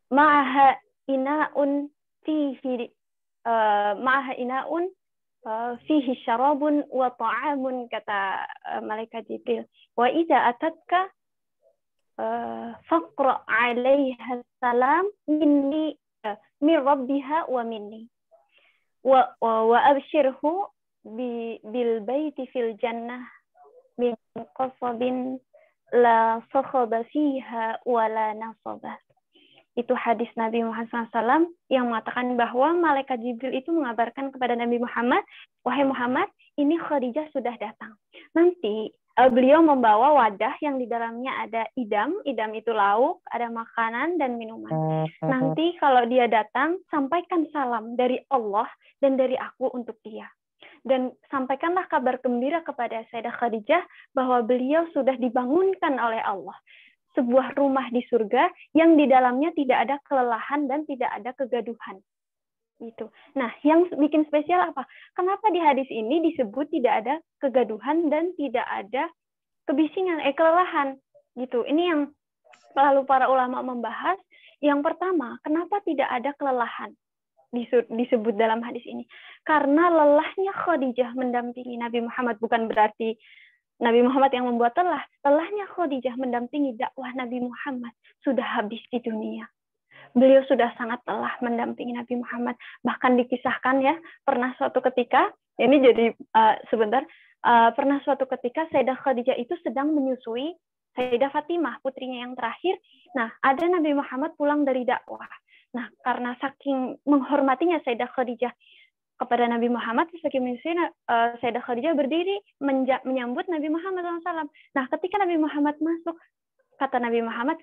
Ma'aha ina'un fihi fihi syarabun wa ta'amun," kata malaikat Jibril. "Wa idza atatka faqra 'alaiha salam minni min rabbiha wa minni. Wa abshirhu bil baiti fil jannah min qasabin la sakhaba fiha wa la nasabah." Itu hadis Nabi Muhammad SAW yang mengatakan bahwa malaikat Jibril itu mengabarkan kepada Nabi Muhammad, "Wahai Muhammad, ini Khadijah sudah datang. Nanti beliau membawa wadah yang di dalamnya ada idam itu lauk, ada makanan dan minuman. Nanti kalau dia datang, sampaikan salam dari Allah dan dari aku untuk dia. Dan sampaikanlah kabar gembira kepada Sayyidah Khadijah bahwa beliau sudah dibangunkan oleh Allah. Sebuah rumah di surga yang di dalamnya tidak ada kelelahan dan tidak ada kegaduhan." Gitu. Nah, yang bikin spesial apa? Kenapa di hadis ini disebut tidak ada kegaduhan dan tidak ada kebisingan, kelelahan? Gitu. Ini yang selalu para ulama membahas. Yang pertama, kenapa tidak ada kelelahan disebut dalam hadis ini? Karena lelahnya Khadijah mendampingi Nabi Muhammad bukan berarti Nabi Muhammad yang membuat lelah. Lelahnya Khadijah mendampingi dakwah Nabi Muhammad sudah habis di dunia. Beliau sudah sangat lelah mendampingi Nabi Muhammad. Bahkan dikisahkan ya, pernah suatu ketika, ini jadi pernah suatu ketika Sayyidah Khadijah itu sedang menyusui Sayyidah Fatimah, putrinya yang terakhir. Nah, ada Nabi Muhammad pulang dari dakwah. Nah, karena saking menghormatinya Sayyidah Khadijah kepada Nabi Muhammad, Sayyidah Khadijah berdiri menyambut Nabi Muhammad SAW. Nah, ketika Nabi Muhammad masuk, kata Nabi Muhammad,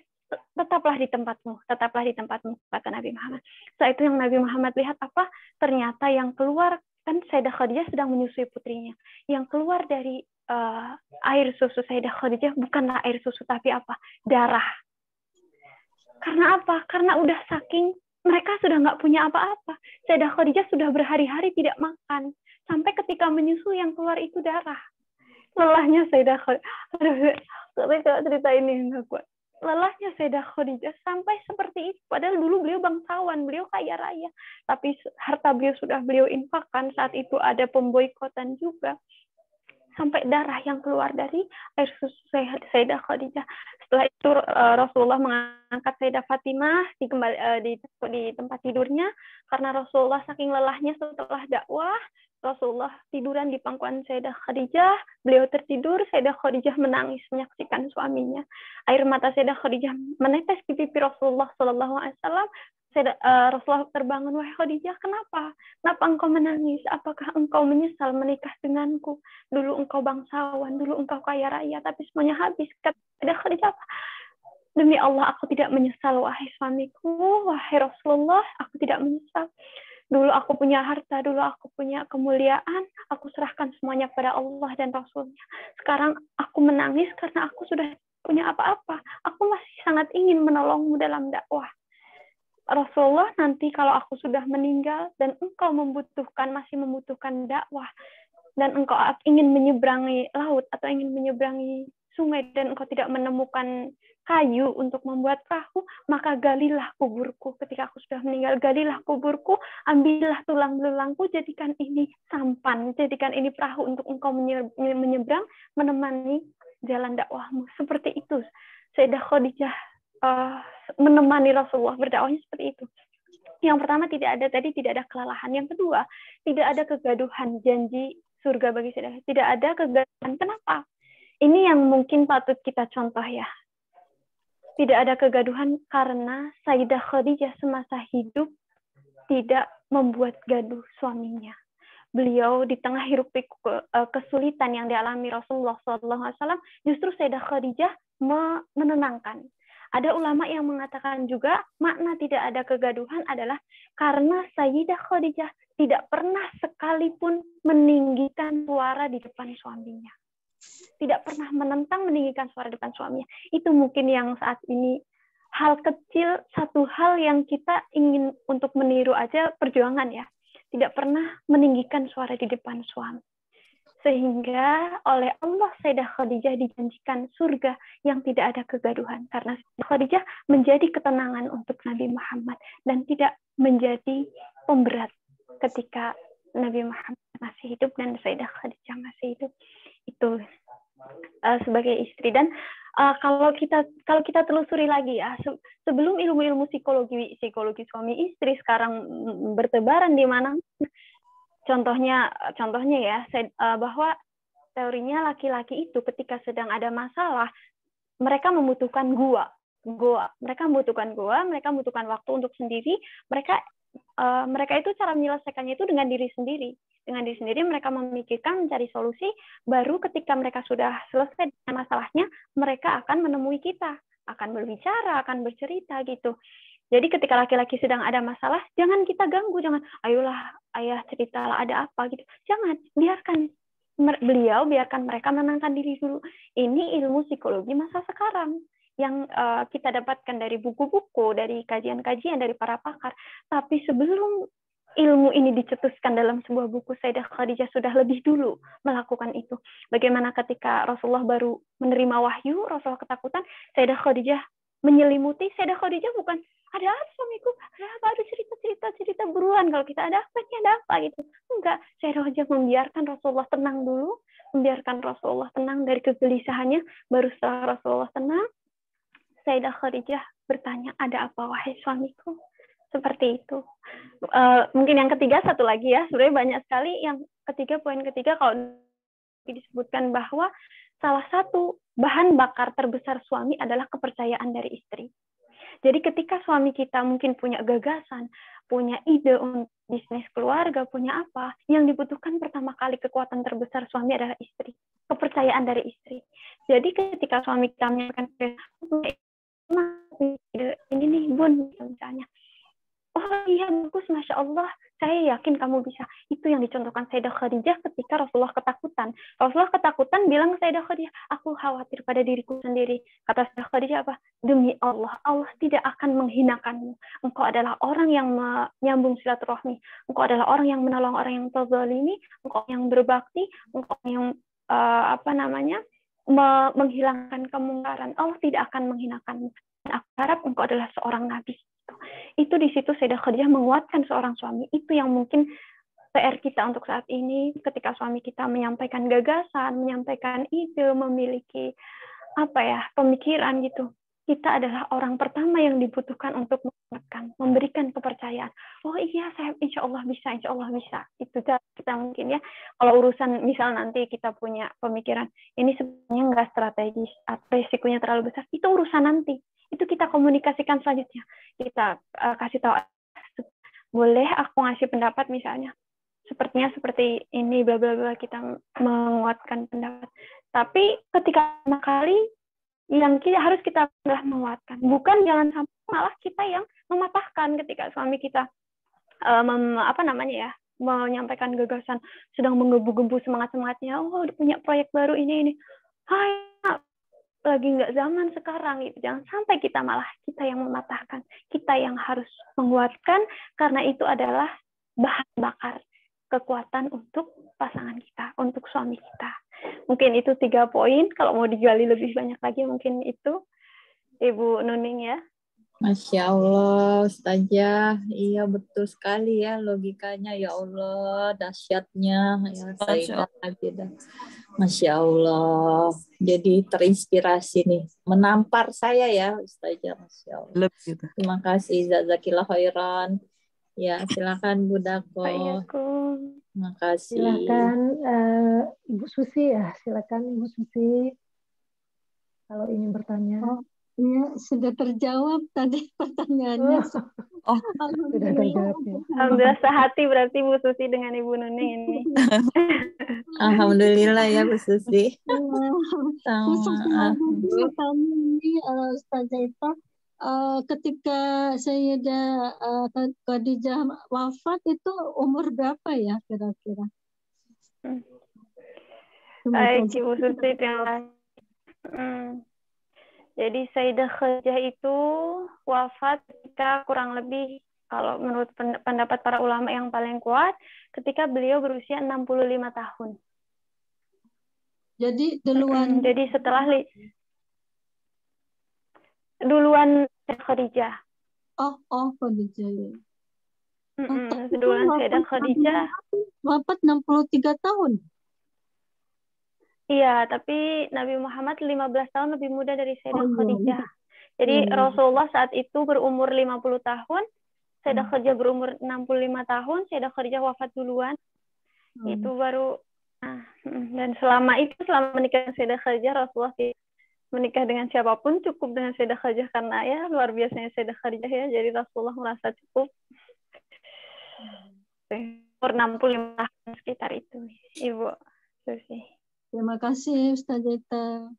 tetaplah di tempatmu, kata Nabi Muhammad. Setelah itu yang Nabi Muhammad lihat apa? Ternyata yang keluar, kan Sayyidah Khadijah sedang menyusui putrinya. Yang keluar dari air susu Sayyidah Khadijah bukanlah air susu, tapi apa? Darah. Karena apa? Karena udah saking mereka sudah nggak punya apa-apa. Sayyidah Khadijah sudah berhari-hari tidak makan. Sampai ketika menyusui yang keluar itu darah. Lelahnya Sayyidah Khadijah, cerita ini nggak kuat. Lelahnya Sayyidah Khadijah sampai seperti itu. Padahal dulu beliau bangsawan, beliau kaya raya. Tapi harta beliau sudah beliau infakkan. Saat itu ada pemboikotan juga. Sampai darah yang keluar dari air susu Sayyidah Khadijah. Setelah itu Rasulullah mengangkat Sayyidah Fatimah di tempat tidurnya. Karena Rasulullah saking lelahnya setelah dakwah, Rasulullah tiduran di pangkuan Sayyidah Khadijah. Beliau tertidur, Sayyidah Khadijah menangis menyaksikan suaminya. Air mata Sayyidah Khadijah menetes di pipi Rasulullah SAW. Rasulullah terbangun, "Wahai Khadijah, kenapa? Kenapa engkau menangis? Apakah engkau menyesal menikah denganku? Dulu engkau bangsawan, dulu engkau kaya raya, tapi semuanya habis." Kata Khadijah, "Demi Allah, aku tidak menyesal, wahai suamiku, wahai Rasulullah, aku tidak menyesal. Dulu aku punya harta, dulu aku punya kemuliaan, aku serahkan semuanya kepada Allah dan Rasulnya. Sekarang aku menangis karena aku sudah punya apa-apa. Aku masih sangat ingin menolongmu dalam dakwah." Rasulullah, nanti kalau aku sudah meninggal dan engkau masih membutuhkan dakwah, dan engkau ingin menyeberangi laut atau ingin menyeberangi sungai dan engkau tidak menemukan kayu untuk membuat perahu, maka galilah kuburku. Ketika aku sudah meninggal, galilah kuburku, ambillah tulang belulangku, jadikan ini sampan, jadikan ini perahu untuk engkau menyeberang, menemani jalan dakwahmu. Seperti itu. Sayyidah Khadijah menemani Rasulullah berdakwahnya seperti itu. Yang pertama, tidak ada kelelahan. Yang kedua, tidak ada kegaduhan janji surga bagi Sayyidah. Tidak ada kegaduhan. Kenapa? Ini yang mungkin patut kita contoh ya. Tidak ada kegaduhan karena Sayyidah Khadijah semasa hidup tidak membuat gaduh suaminya. Beliau di tengah hiruk pikuk kesulitan yang dialami Rasulullah SAW, justru Sayyidah Khadijah menenangkan. Ada ulama yang mengatakan juga makna tidak ada kegaduhan adalah karena Sayyidah Khadijah tidak pernah sekalipun meninggikan suara di depan suaminya. Tidak pernah menentang meninggikan suara di depan suaminya. Itu mungkin yang saat ini hal kecil, satu hal yang kita ingin untuk meniru aja perjuangan ya. Tidak pernah meninggikan suara di depan suami. Sehingga oleh Allah Sayyidah Khadijah dijanjikan surga yang tidak ada kegaduhan. Karena Sayyidah Khadijah menjadi ketenangan untuk Nabi Muhammad dan tidak menjadi pemberat ketika Nabi Muhammad masih hidup dan Sayyidah Khadijah masih hidup. Itu sebagai istri. Dan kalau kita telusuri lagi ya, sebelum ilmu-ilmu psikologi suami istri sekarang bertebaran di mana. Contohnya ya, bahwa teorinya laki-laki itu ketika sedang ada masalah, mereka membutuhkan gua. Mereka membutuhkan waktu untuk sendiri. Mereka itu cara menyelesaikannya itu dengan diri sendiri. Dengan diri sendiri mereka memikirkan, mencari solusi, baru ketika mereka sudah selesai dengan masalahnya, mereka akan menemui kita, akan berbicara, akan bercerita gitu. Jadi ketika laki-laki sedang ada masalah, jangan kita ganggu, jangan, ayolah ayah ceritalah ada apa gitu. Jangan, biarkan mereka menenangkan diri dulu. Ini ilmu psikologi masa sekarang yang kita dapatkan dari buku-buku, dari kajian-kajian dari para pakar. Tapi sebelum ilmu ini dicetuskan dalam sebuah buku, Sayyidah Khadijah sudah lebih dulu melakukan itu. Bagaimana ketika Rasulullah baru menerima wahyu, Rasulullah ketakutan, Sayyidah Khadijah menyelimuti. Sayyidah Khadijah bukan, ada apa suamiku? Ada apa? Ada cerita buruan. Kalau kita ada apa gitu. Enggak, Sayyidah Khadijah membiarkan Rasulullah tenang dulu, membiarkan Rasulullah tenang dari kegelisahannya. Baru setelah Rasulullah tenang, Sayyidah Khadijah bertanya, ada apa wahai suamiku? Seperti itu. Mungkin yang ketiga, satu lagi ya, sebenarnya banyak sekali. Yang ketiga, poin ketiga, kalau disebutkan bahwa salah satu bahan bakar terbesar suami adalah kepercayaan dari istri. Jadi ketika suami kita mungkin punya gagasan, punya ide untuk bisnis keluarga, punya apa, yang dibutuhkan pertama kali kekuatan terbesar suami adalah istri. Kepercayaan dari istri. Jadi ketika suami kita menyampaikan, ini nih bun, misalnya, oh iya bagus, Masya Allah, saya yakin kamu bisa. Itu yang dicontohkan Sayyidah Khadijah ketika Rasulullah ketakutan. Rasulullah ketakutan bilang Sayyidah Khadijah, aku khawatir pada diriku sendiri. Kata Sayyidah Khadijah apa? Demi Allah, Allah tidak akan menghinakanmu. Engkau adalah orang yang menyambung silaturahmi. Engkau adalah orang yang menolong orang yang terzalimi. Engkau yang berbakti. Engkau yang menghilangkan kemungkaran. Allah tidak akan menghinakanmu. Dan aku harap engkau adalah seorang nabi. Itu di situ Sayyidah Khadijah menguatkan seorang suami. Itu yang mungkin PR kita untuk saat ini, ketika suami kita menyampaikan gagasan, menyampaikan ide, memiliki pemikiran gitu. Kita adalah orang pertama yang dibutuhkan untuk menguatkan, memberikan kepercayaan. Oh iya, saya insya Allah bisa. Itu kita mungkin ya. Kalau urusan misal nanti kita punya pemikiran, ini sebenarnya nggak strategis, atau risikonya terlalu besar, itu urusan nanti. Itu kita komunikasikan selanjutnya. Kita kasih tahu, boleh aku ngasih pendapat misalnya, sepertinya seperti ini, bla bla bla, kita menguatkan pendapat. Tapi ketika pertama kali, yang harus kita menguatkan, bukan jangan sampai malah kita yang mematahkan ketika suami kita menyampaikan gagasan, sedang menggebu-gebu semangatnya, oh punya proyek baru ini. Hai, lagi nggak zaman sekarang gitu. Jangan sampai kita yang mematahkan, kita yang harus menguatkan, karena itu adalah bahan bakar kekuatan untuk pasangan kita, untuk suami kita. Mungkin itu 3 poin. Kalau mau digali lebih banyak lagi mungkin itu Ibu Nuning ya. Masya Allah, Ustazah. Iya betul sekali ya logikanya. Ya Allah, dahsyatnya. Ya, Sayyidah Abidah. Masya Allah. Jadi terinspirasi nih. Menampar saya ya Ustazah. Masya Allah. Terima kasih. Jazakillah khairan. Ya, silakan Bu Dako. Terima kasih. Silakan Ibu Susi ya. Silakan Ibu Susi. Kalau ingin bertanya. Iya, sudah terjawab tadi pertanyaannya. Sudah terjawab ya. Alhamdulillah sehati berarti Bu Susi dengan Ibu Nuning ini. Alhamdulillah ya Bu Susi. Ini Ustazah Ita, ketika Sayyidah Khadijah wafat itu umur berapa ya kira-kira? Baik Ibu Susi, terima kasih. Jadi Sayyidah Khadijah itu wafat ketika kurang lebih, kalau menurut pendapat para ulama yang paling kuat, ketika beliau berusia 65 tahun. Jadi duluan. Jadi duluan Khadijah. Oh Khadijah ya. Duluan Sayyidah Khadijah. Wafat 63 tahun. Iya, tapi Nabi Muhammad 15 tahun lebih muda dari Sayyidah Khadijah. Jadi Rasulullah saat itu berumur 50 tahun, Sayyidah Khadijah berumur 65 tahun, Sayyidah Khadijah wafat duluan. Itu baru, dan selama menikah dengan Sayyidah Khadijah, Rasulullah menikah dengan siapapun, cukup dengan Sayyidah Khadijah, karena ya luar biasanya Sayyidah Khadijah ya, jadi Rasulullah merasa cukup. Umur 65 tahun sekitar itu, Ibu Susi. Terima kasih Ustazah Ita.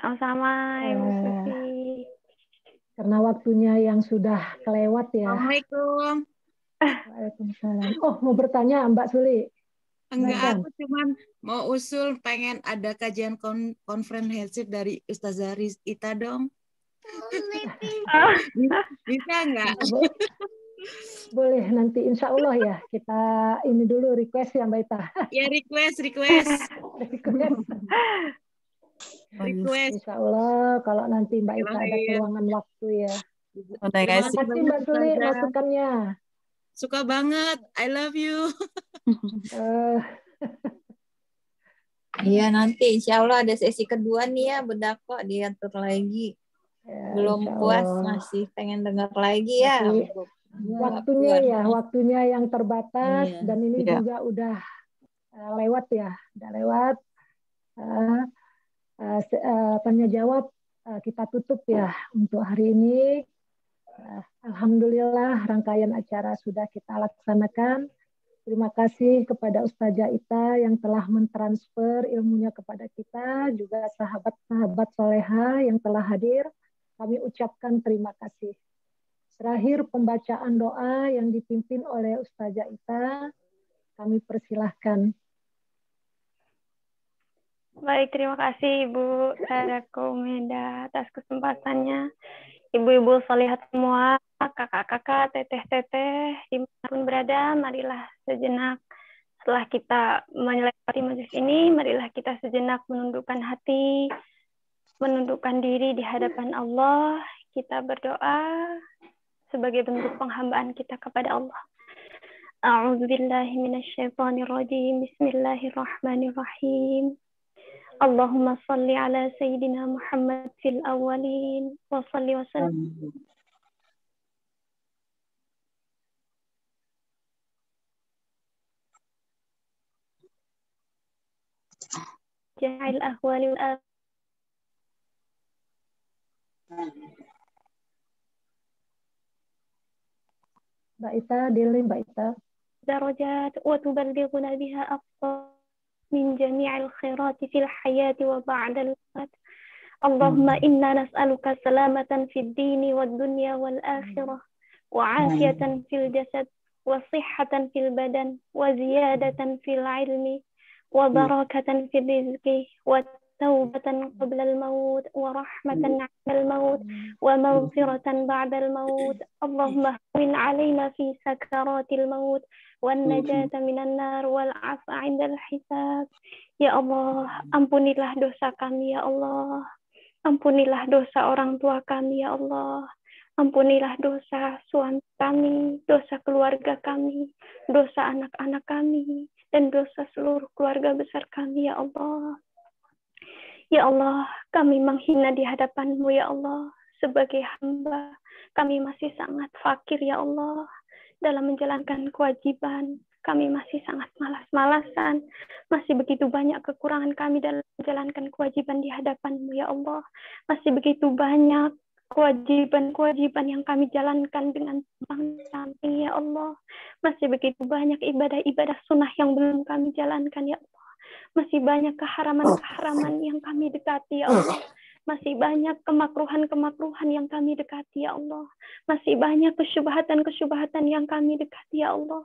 Sama-sama Ibu Susi. Karena waktunya yang sudah kelewat ya. Assalamualaikum. Waalaikumsalam. Oh, mau bertanya Mbak Suli? Enggak, aku cuman mau usul pengen ada kajian konferensi dari Ustazah Ita dong. Bisa enggak? Boleh, nanti insya Allah ya kita ini dulu request ya Mbak Ita. Ya request. Insya Allah kalau nanti Mbak Ita ada peluangan waktu ya. Terima kasih Mbak Suli masukannya. Suka banget, I love you. Iya nanti insya Allah ada sesi kedua nih ya Bu Dako, diatur lagi. Belum puas, masih pengen dengar lagi ya. Waktunya yang terbatas dan ini juga udah lewat ya, tanya jawab kita tutup ya untuk hari ini. Alhamdulillah rangkaian acara sudah kita laksanakan. Terima kasih kepada Ustazah Ita yang telah mentransfer ilmunya kepada kita, juga sahabat-sahabat soleha yang telah hadir. Kami ucapkan terima kasih. Terakhir pembacaan doa yang dipimpin oleh Ustazah Ita, kami persilahkan. Baik, terima kasih Ibu Sadako Meda atas kesempatannya. Ibu-ibu solihat semua, kakak-kakak, teteh-teteh, dimanapun berada, marilah sejenak setelah kita melewati majelis ini, marilah kita sejenak menundukkan hati, menundukkan diri di hadapan Allah, kita berdoa sebagai bentuk penghambaan kita kepada Allah. A'udzubillahi minasyaitonirrajim. Bismillahirrahmanirrahim. Allahumma salli ala Sayyidina Muhammad fil awwalin wa salli wa sallim. Ja'al ahwali wal Mbak Ita, dili Mbak Ita. درجات وتبلغنا بها أفضل من جميع الخيرات في الحياة وبعد الممات. اللهم إنا نسألك سلامة في الدين والدنيا والآخرة وعافية في الجسد وصحة في البدن وزيادة في العلم وبركة في الرزق توبة قبل الموت ورحمة عند الموت ومغفرة بعد الموت. اللهم هون علينا في سكرات الموت والنجاة من النار والعفو عند الحساب. Ya Allah, ampunilah dosa kami ya Allah. Ampunilah dosa orang tua kami ya Allah. Ampunilah dosa suami kami, dosa keluarga kami, dosa anak-anak kami, dan dosa seluruh keluarga besar kami ya Allah. Ya Allah, kami menghina di hadapan-Mu ya Allah. Sebagai hamba, kami masih sangat fakir ya Allah. Dalam menjalankan kewajiban, kami masih sangat malas-malasan. Masih begitu banyak kekurangan kami dalam menjalankan kewajiban di hadapan-Mu ya Allah. Masih begitu banyak kewajiban-kewajiban yang kami jalankan dengan tumpang-tindih ya Allah. Masih begitu banyak ibadah-ibadah sunnah yang belum kami jalankan ya Allah. Masih banyak keharaman-keharaman yang kami dekati ya Allah. Masih banyak kemakruhan-kemakruhan yang kami dekati ya Allah. Masih banyak kesyubhatan-kesyubhatan yang kami dekati ya Allah.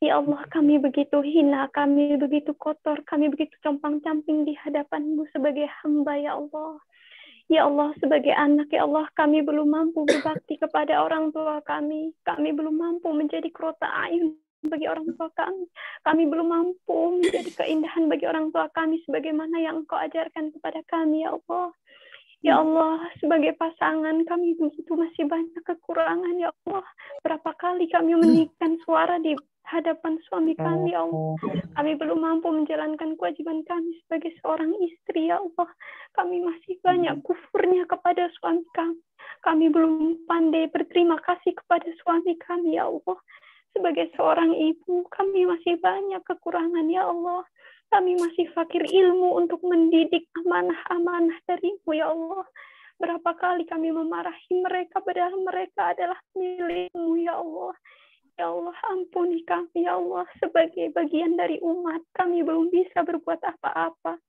Ya Allah, kami begitu hina, kami begitu kotor, kami begitu compang-camping di hadapan-Mu sebagai hamba ya Allah. Ya Allah, sebagai anak ya Allah, kami belum mampu berbakti kepada orang tua kami. Kami belum mampu menjadi qurrata a'yun bagi orang tua kami. Kami belum mampu menjadi keindahan bagi orang tua kami sebagaimana yang Engkau ajarkan kepada kami ya Allah. Ya Allah, sebagai pasangan kami begitu masih banyak kekurangan ya Allah. Berapa kali kami meninggikan suara di hadapan suami kami ya Allah. Kami belum mampu menjalankan kewajiban kami sebagai seorang istri ya Allah. Kami masih banyak kufurnya kepada suami kami. Kami belum pandai berterima kasih kepada suami kami ya Allah. Sebagai seorang ibu, kami masih banyak kekurangan ya Allah. Kami masih fakir ilmu untuk mendidik amanah-amanah dari-Mu ya Allah. Berapa kali kami memarahi mereka, padahal mereka adalah milik-Mu ya Allah. Ya Allah, ampuni kami ya Allah. Sebagai bagian dari umat, kami belum bisa berbuat apa-apa.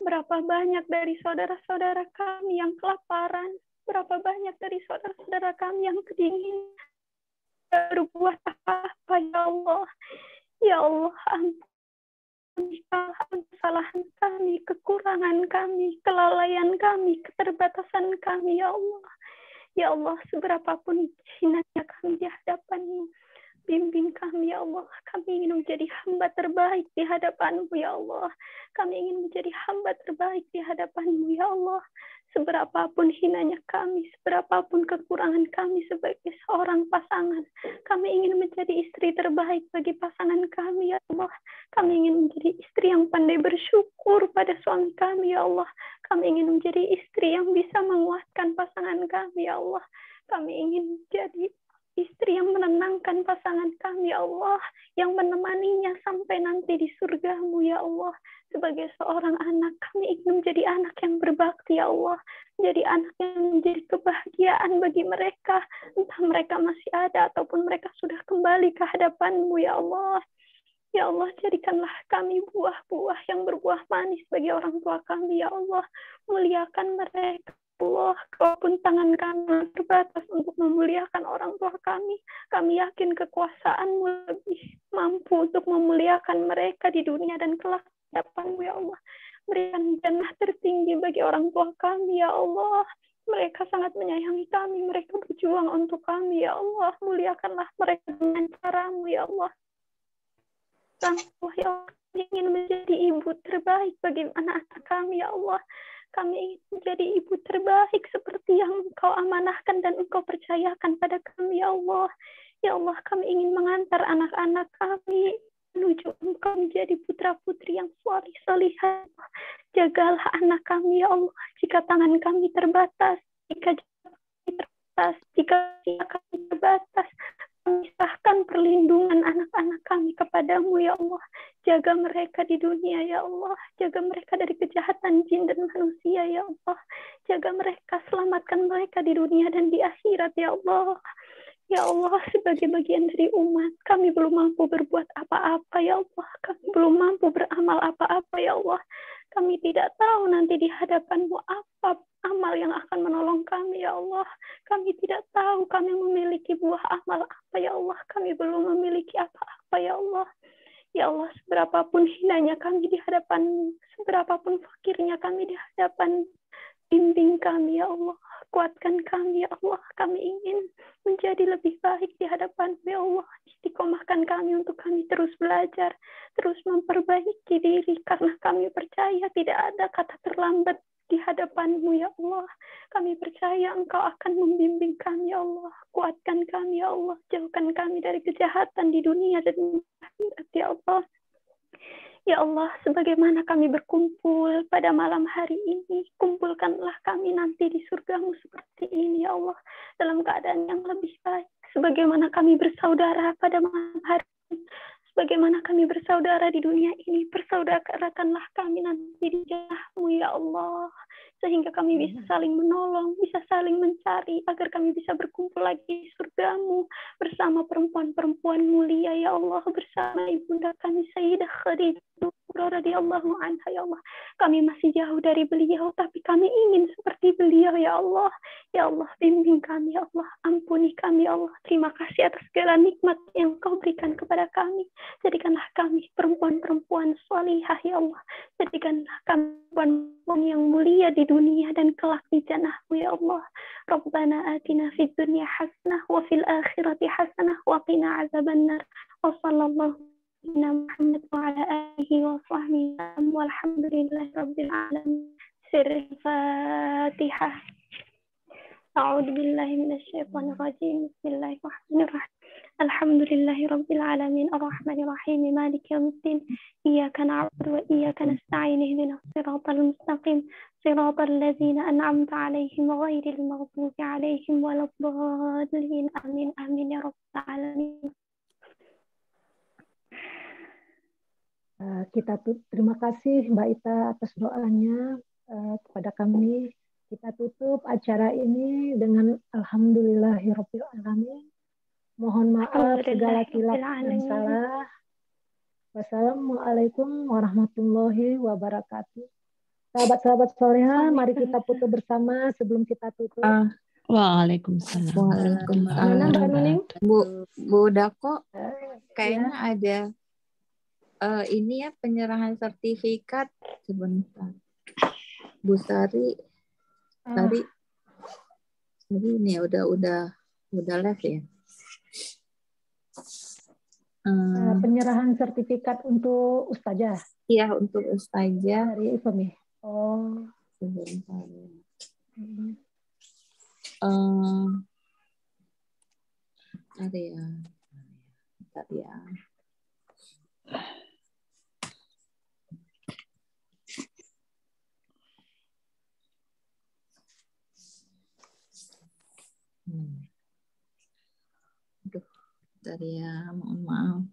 Berapa banyak dari saudara-saudara kami yang kelaparan. Berapa banyak dari saudara-saudara kami yang kedinginan. Berbuat apa-apa ya Allah. Ya Allah, ampuni kesalahan kami, kekurangan kami, kelalaian kami, keterbatasan kami ya Allah. Ya Allah, seberapapun hinanya kami di hadapan-Mu, bimbing kami ya Allah. Kami ingin menjadi hamba terbaik di hadapan-Mu ya Allah. Kami ingin menjadi hamba terbaik di hadapan-Mu ya Allah. Seberapapun hinanya kami, seberapapun kekurangan kami sebagai seorang pasangan, kami ingin menjadi istri terbaik bagi pasangan kami ya Allah. Kami ingin menjadi istri yang pandai bersyukur pada suami kami ya Allah. Kami ingin menjadi istri yang bisa menguatkan pasangan kami ya Allah. Kami ingin menjadi istri yang menenangkan pasangan kami ya Allah, yang menemaninya sampai nanti di surga-Mu ya Allah. Sebagai seorang anak, kami ingin menjadi anak yang berbakti ya Allah, menjadi anak yang menjadi kebahagiaan bagi mereka, entah mereka masih ada ataupun mereka sudah kembali ke hadapan-Mu ya Allah. Ya Allah, jadikanlah kami buah-buah yang berbuah manis bagi orang tua kami ya Allah. Muliakan mereka Allah, kalaupun tangan kami terbatas untuk memuliakan orang tua kami yakin kekuasaan-Mu lebih mampu untuk memuliakan mereka di dunia dan kelak di hadapan-Mu ya Allah. Berikan jannah tertinggi bagi orang tua kami ya Allah. Mereka sangat menyayangi kami, mereka berjuang untuk kami ya Allah. Muliakanlah mereka dengan cara-Mu ya Allah. Sang Allah ya Allah, kami ingin menjadi ibu terbaik bagi anak-anak kami ya Allah. Kami ingin menjadi ibu terbaik seperti yang Engkau amanahkan dan Engkau percayakan pada kami ya Allah. Ya Allah, kami ingin mengantar anak-anak kami menuju Engkau menjadi putra-putri yang salihah. Jagalah anak kami ya Allah, jika tangan kami terbatas, jika kami terbatas, kami sahkan perlindungan anak-anak kami kepadamu ya Allah. Jaga mereka di dunia ya Allah. Jaga mereka dari kejahatan jin dan manusia ya Allah. Jaga mereka, selamatkan mereka di dunia dan di akhirat ya Allah. Ya Allah, sebagai bagian dari umat, kami belum mampu berbuat apa-apa ya Allah. Kami belum mampu beramal apa-apa ya Allah. Kami tidak tahu nanti di hadapan-Mu apa amal yang akan menolong kami ya Allah. Kami tidak tahu kami memiliki buah amal apa ya Allah. Kami belum memiliki apa-apa ya Allah. Ya Allah, seberapapun hinanya kami di hadapan-Mu, seberapapun fakirnya kami di hadapan, bimbing kami ya Allah, kuatkan kami ya Allah. Kami ingin menjadi lebih baik di hadapan-Mu ya Allah. Istiqomahkan kami untuk kami terus belajar, terus memperbaiki diri, karena kami percaya tidak ada kata terlambat di hadapan-Mu ya Allah. Kami percaya Engkau akan membimbing kami ya Allah. Kuatkan kami ya Allah, jauhkan kami dari kejahatan di dunia dan di akhirat ya Allah. Ya Allah, sebagaimana kami berkumpul pada malam hari ini, kumpulkanlah kami nanti di surga-Mu seperti ini ya Allah, dalam keadaan yang lebih baik. Sebagaimana kami bersaudara pada malam hari ini, sebagaimana kami bersaudara di dunia ini, persaudarakanlah kami nanti di jannah-Mu ya Allah, sehingga kami bisa saling menolong, bisa saling mencari, agar kami bisa berkumpul lagi di surga-Mu bersama perempuan-perempuan mulia ya Allah, bersama ibunda kami Sayyidah Khadijah radhiyallahu anha ya Allah. Kami masih jauh dari beliau, tapi kami ingin seperti beliau ya Allah. Ya Allah, bimbing kami ya Allah, ampuni kami ya Allah. Terima kasih atas segala nikmat yang Kau berikan kepada kami. Jadikanlah kami perempuan-perempuan salihah ya Allah. Jadikanlah kami perempuan yang mulia di dunia dan kelak di jannah-Mu ya Allah. Rabbana atina fid dunya hasanah wa fil akhirati hasanah wa qina azabannar. Wa sallallahu Muhammad wa ala alihi wa sahbihi walhamdulillahi rabbil alamin. Sirri Fatihah. A'udzu billahi minasyaitonir rajim. Bismillahirrahmanirrahim. Alhamdulillahi rabbil alamin arrahmanir rahim maliki yaumiddin. Iyyaka na'budu wa iyyaka nasta'in ihdinas siratal mustaqim siratal ladzina an'amta 'alaihim ghairil maghdubi 'alaihim waladdallin. Amin amin ya rabbal alamin. Kita terima kasih Mbak Ita atas doanya kepada kami. Kita tutup acara ini dengan alhamdulillahirabbil alamin. Mohon maaf segala kilaf dan salah. Wassalamualaikum warahmatullahi wabarakatuh. Sahabat-sahabat soleha, mari kita foto bersama sebelum kita tutup. Waalaikumsalam. Mana Mbak Nuning? Bu Dako, kayaknya ada ini ya, penyerahan sertifikat sebentar. Bu Sari ini ya udah live ya. Penyerahan sertifikat untuk Ustazah. Iya, untuk Ustazah dari IFEMI. Oh, sebentar. Bentar ya. Bentar ya, mohon maaf.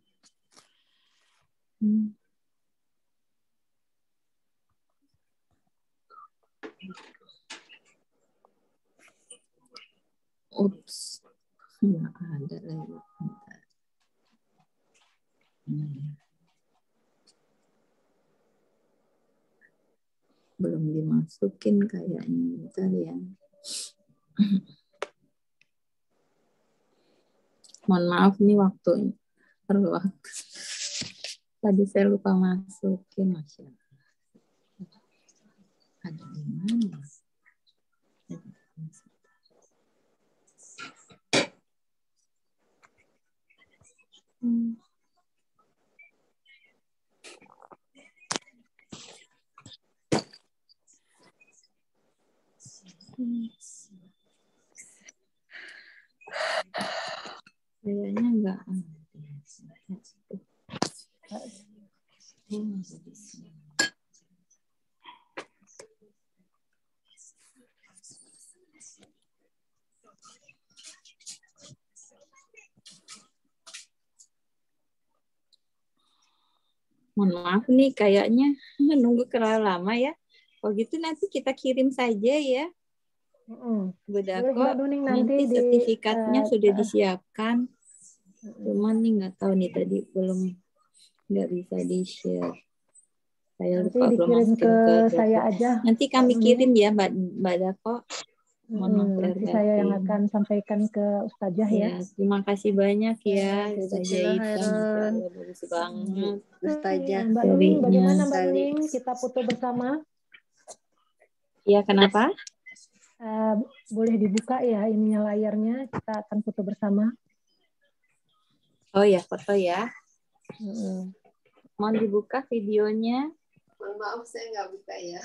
Ups, nggak ada lagi. Belum dimasukin kayaknya, bentar ya. Mohon maaf nih waktunya. Tadi saya lupa masukin, Masya Allah. Ada di mana? Kayaknya enggak ada. Mohon maaf nih, kayaknya nunggu terlalu lama ya. Kalau gitu nanti kita kirim saja ya. Bu Dako, nanti sertifikatnya sudah disiapkan. Cuman nih nggak tahu nih, tadi nggak bisa di-share. Saya nanti lupa dikirim ke saya aja. Nanti kami kirim ya Mbak Dako. Nanti saya yang akan sampaikan ke Ustazah ya. Terima kasih banyak ya, Ustazah Ita. bagus banget. Ustazah. Mbak Nuning, bagaimana Mbak Nuning? Kita foto bersama? Ya, kenapa? Boleh dibuka ya ininya layarnya, kita akan foto bersama. Oh ya, foto ya. Mohon dibuka videonya. Mohon maaf saya nggak buka ya.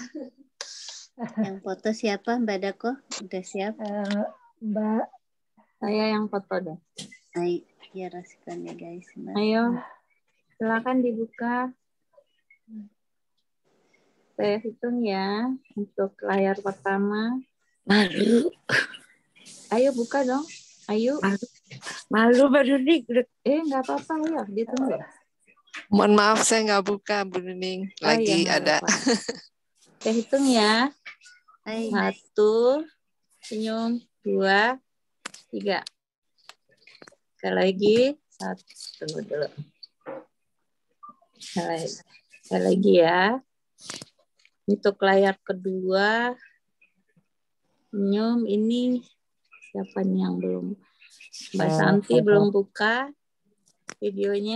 Yang foto siapa Mbak Dako? Udah siap? Mbak. Saya yang foto deh. Ayo, ya rasakan ya guys. Ayo, silakan dibuka. Saya hitung ya untuk layar pertama. Malu. Ayo buka dong. Ayo. Malu Mbak Nuning. Nggak apa-apa ya, ditunggu. Mohon maaf saya nggak buka Bu Nuning. Lagi ada. Saya hitung ya. 1, senyum, 2, 3. Sekali lagi. 1, tunggu dulu. Sekali lagi ya. Untuk layar kedua, senyum ini siapa nih yang belum? Mbak Santi belum buka videonya.